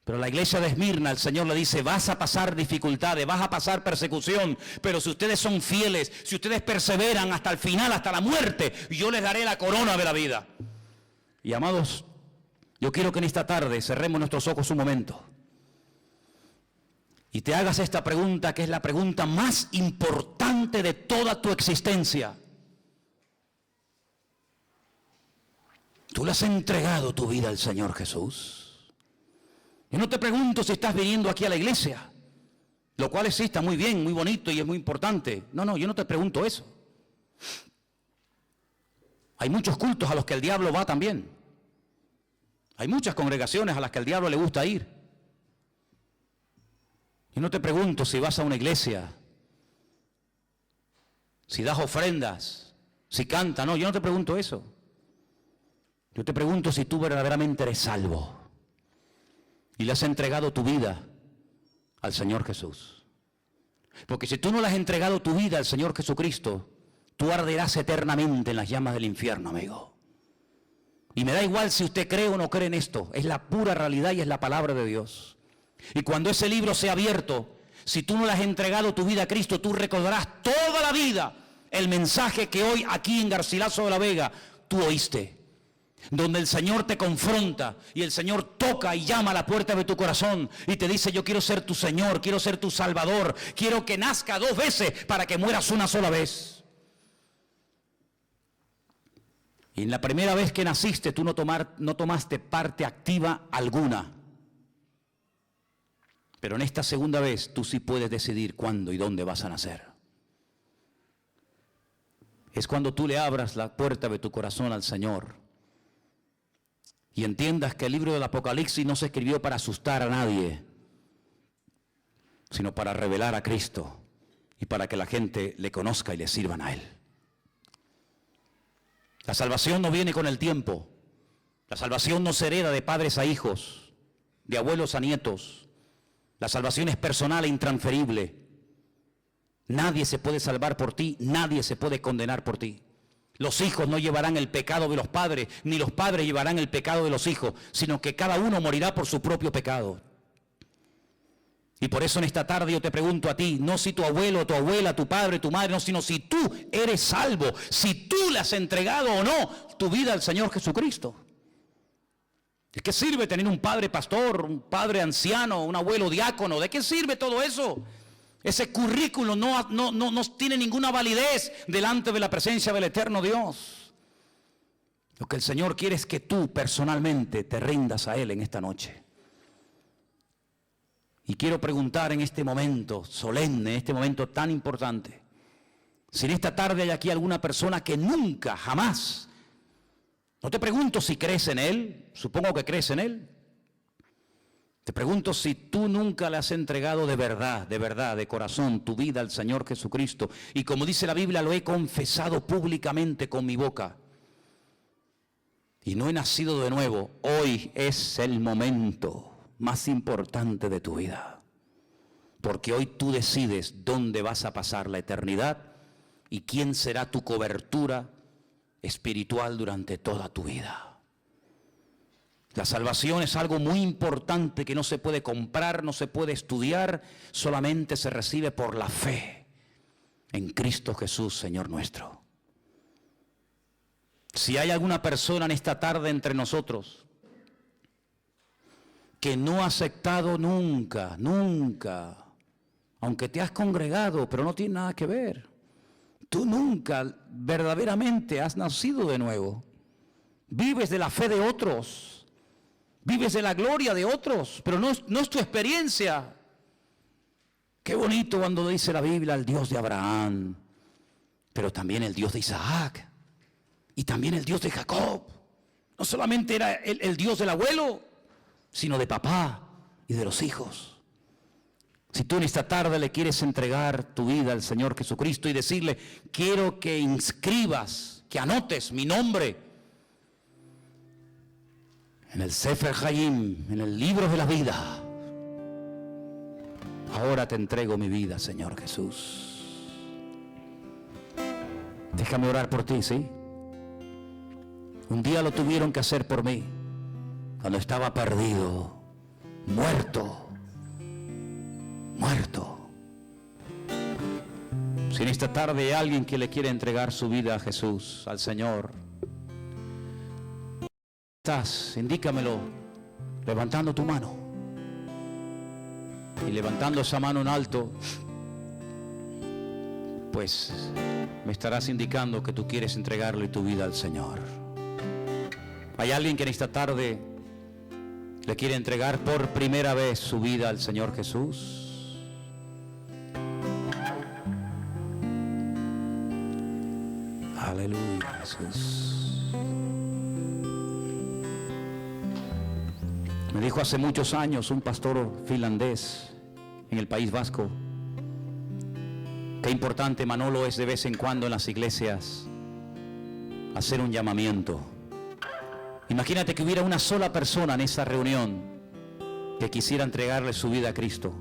Pero la iglesia de Esmirna, el Señor le dice, vas a pasar dificultades, vas a pasar persecución, pero si ustedes son fieles, si ustedes perseveran hasta el final, hasta la muerte, yo les daré la corona de la vida. Y amados, yo quiero que en esta tarde cerremos nuestros ojos un momento y te hagas esta pregunta, que es la pregunta más importante de toda tu existencia. ¿Tú le has entregado tu vida al Señor Jesús? Yo no te pregunto si estás viniendo aquí a la iglesia, lo cual sí está muy bien, muy bonito y es muy importante. No, yo no te pregunto eso. Hay muchos cultos a los que el diablo va también. Hay muchas congregaciones a las que el diablo le gusta ir. Yo no te pregunto si vas a una iglesia, si das ofrendas, si cantas. No, yo no te pregunto eso. Yo te pregunto si tú verdaderamente eres salvo y le has entregado tu vida al Señor Jesús. Porque si tú no le has entregado tu vida al Señor Jesucristo, tú arderás eternamente en las llamas del infierno, amigo. Y me da igual si usted cree o no cree en esto, es la pura realidad y es la palabra de Dios. Y cuando ese libro sea abierto, si tú no le has entregado tu vida a Cristo, tú recordarás toda la vida el mensaje que hoy aquí en Garcilaso de la Vega tú oíste. Donde el Señor te confronta y el Señor toca y llama a la puerta de tu corazón y te dice, yo quiero ser tu Señor, quiero ser tu Salvador, quiero que nazca 2 veces para que mueras una sola vez. Y en la primera vez que naciste tú no tomaste parte activa alguna. Pero en esta segunda vez tú sí puedes decidir cuándo y dónde vas a nacer. Es cuando tú le abras la puerta de tu corazón al Señor y entiendas que el libro del Apocalipsis no se escribió para asustar a nadie, sino para revelar a Cristo y para que la gente le conozca y le sirvan a Él. La salvación no viene con el tiempo. La salvación no se hereda de padres a hijos, de abuelos a nietos. La salvación es personal e intransferible. Nadie se puede salvar por ti, nadie se puede condenar por ti. Los hijos no llevarán el pecado de los padres, ni los padres llevarán el pecado de los hijos, sino que cada uno morirá por su propio pecado. Y por eso en esta tarde yo te pregunto a ti, no si tu abuelo, tu abuela, tu padre, tu madre, no, sino si tú eres salvo, si tú le has entregado o no tu vida al Señor Jesucristo. ¿De qué sirve tener un padre pastor, un padre anciano, un abuelo diácono? ¿De qué sirve todo eso? Ese currículo no tiene ninguna validez delante de la presencia del eterno Dios. Lo que el Señor quiere es que tú personalmente te rindas a Él en esta noche. Y quiero preguntar en este momento solemne, en este momento tan importante, si en esta tarde hay aquí alguna persona que nunca, jamás, no te pregunto si crees en Él, supongo que crees en Él. Te pregunto si tú nunca le has entregado de verdad, de corazón, tu vida al Señor Jesucristo. Y como dice la Biblia, lo he confesado públicamente con mi boca. Y no he nacido de nuevo. Hoy es el momento más importante de tu vida. Porque hoy tú decides dónde vas a pasar la eternidad y quién será tu cobertura espiritual durante toda tu vida. La salvación es algo muy importante que no se puede comprar, no se puede estudiar, solamente se recibe por la fe en Cristo Jesús, Señor nuestro. Si hay alguna persona en esta tarde entre nosotros que no ha aceptado nunca, aunque te has congregado, pero no tiene nada que ver, tú nunca verdaderamente has nacido de nuevo, vives de la fe de otros, vives de la gloria de otros, pero no es tu experiencia. Qué bonito cuando dice la Biblia el Dios de Abraham, pero también el Dios de Isaac y también el Dios de Jacob. No solamente era el Dios del abuelo, sino de papá y de los hijos. Si tú en esta tarde le quieres entregar tu vida al Señor Jesucristo y decirle, quiero que inscribas, que anotes mi nombre en el Sefer Hayim, en el libro de la vida. Ahora te entrego mi vida, Señor Jesús. Déjame orar por ti, ¿sí? Un día lo tuvieron que hacer por mí, cuando estaba perdido, muerto. Si en esta tarde hay alguien que le quiere entregar su vida a Jesús, al Señor, estás, indícamelo, levantando tu mano. Y levantando esa mano en alto, pues me estarás indicando que tú quieres entregarle tu vida al Señor. ¿Hay alguien que en esta tarde le quiere entregar por primera vez su vida al Señor Jesús? Aleluya, Jesús. Me dijo hace muchos años un pastor finlandés en el País Vasco, qué importante, Manolo, es de vez en cuando en las iglesias hacer un llamamiento. Imagínate que hubiera una sola persona en esa reunión que quisiera entregarle su vida a Cristo.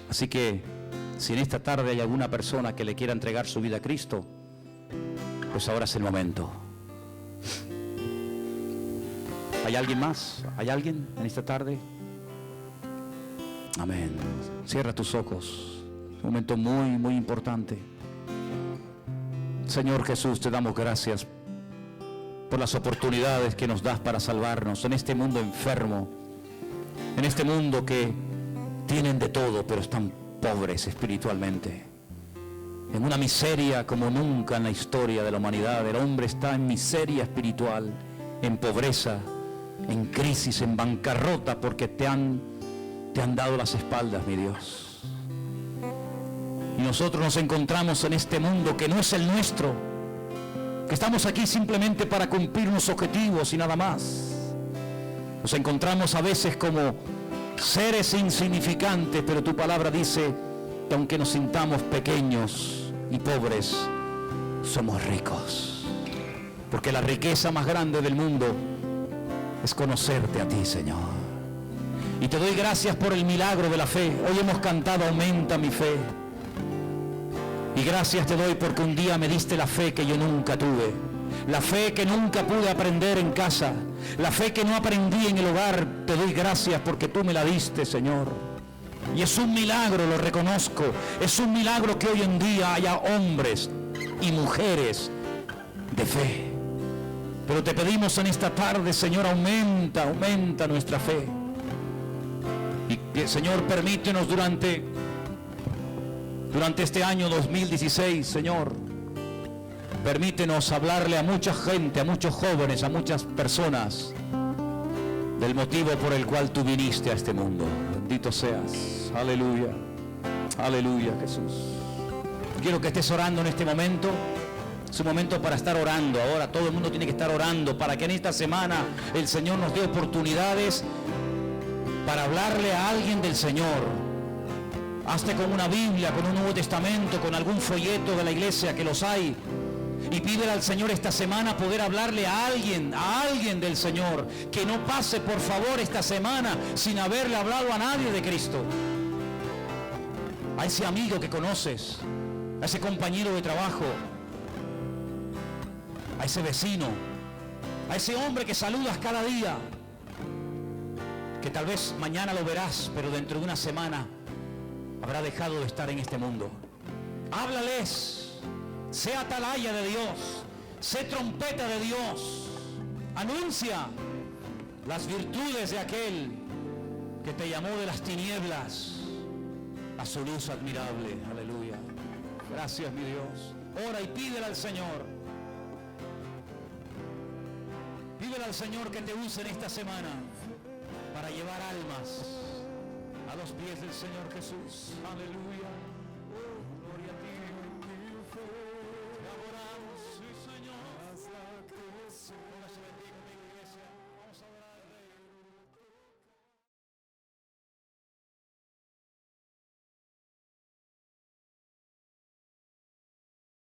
Así que, si en esta tarde hay alguna persona que le quiera entregar su vida a Cristo, pues ahora es el momento. ¿Hay alguien más? ¿Hay alguien en esta tarde? Amén. Cierra tus ojos. Un momento muy, muy importante. Señor Jesús, te damos gracias por las oportunidades que nos das para salvarnos en este mundo enfermo, en este mundo que tienen de todo, pero están pobres espiritualmente. en una miseria como nunca en la historia de la humanidad. El hombre está en miseria espiritual, en pobreza, en crisis, en bancarrota, porque te han dado las espaldas, mi Dios. Y nosotros nos encontramos en este mundo que no es el nuestro, que estamos aquí simplemente para cumplir unos objetivos y nada más. Nos encontramos a veces como seres insignificantes, pero tu palabra dice que aunque nos sintamos pequeños y pobres, somos ricos. Porque la riqueza más grande del mundo es conocerte a ti, Señor. Y te doy gracias por el milagro de la fe. Hoy hemos cantado Aumenta mi fe. Y gracias te doy porque un día me diste la fe que yo nunca tuve. La fe que nunca pude aprender en casa. La fe que no aprendí en el hogar. Te doy gracias porque tú me la diste, Señor. Y es un milagro, lo reconozco. Es un milagro que hoy en día haya hombres y mujeres de fe. Pero te pedimos en esta tarde, Señor, aumenta nuestra fe. Y Señor, permítenos durante este año 2016, Señor, permítenos hablarle a mucha gente, a muchos jóvenes, a muchas personas del motivo por el cual tú viniste a este mundo. Bendito seas. Aleluya. Aleluya, Jesús. Quiero que estés orando en este momento. Es un momento para estar orando. Ahora todo el mundo tiene que estar orando para que en esta semana el Señor nos dé oportunidades para hablarle a alguien del Señor. Hazte con una Biblia, con un Nuevo Testamento, con algún folleto de la iglesia, que los hay, y pídele al Señor esta semana poder hablarle a alguien del Señor, que no pase por favor esta semana sin haberle hablado a nadie de Cristo. A ese amigo que conoces, a ese compañero de trabajo, a ese vecino, a ese hombre que saludas cada día, que tal vez mañana lo verás, pero dentro de una semana habrá dejado de estar en este mundo. Háblales, sé atalaya de Dios, sé trompeta de Dios, anuncia las virtudes de aquel que te llamó de las tinieblas a su luz admirable. Aleluya. Gracias, mi Dios. Ora y pídele al Señor. Pídele al Señor que te use en esta semana para llevar almas a los pies del Señor Jesús. Aleluya.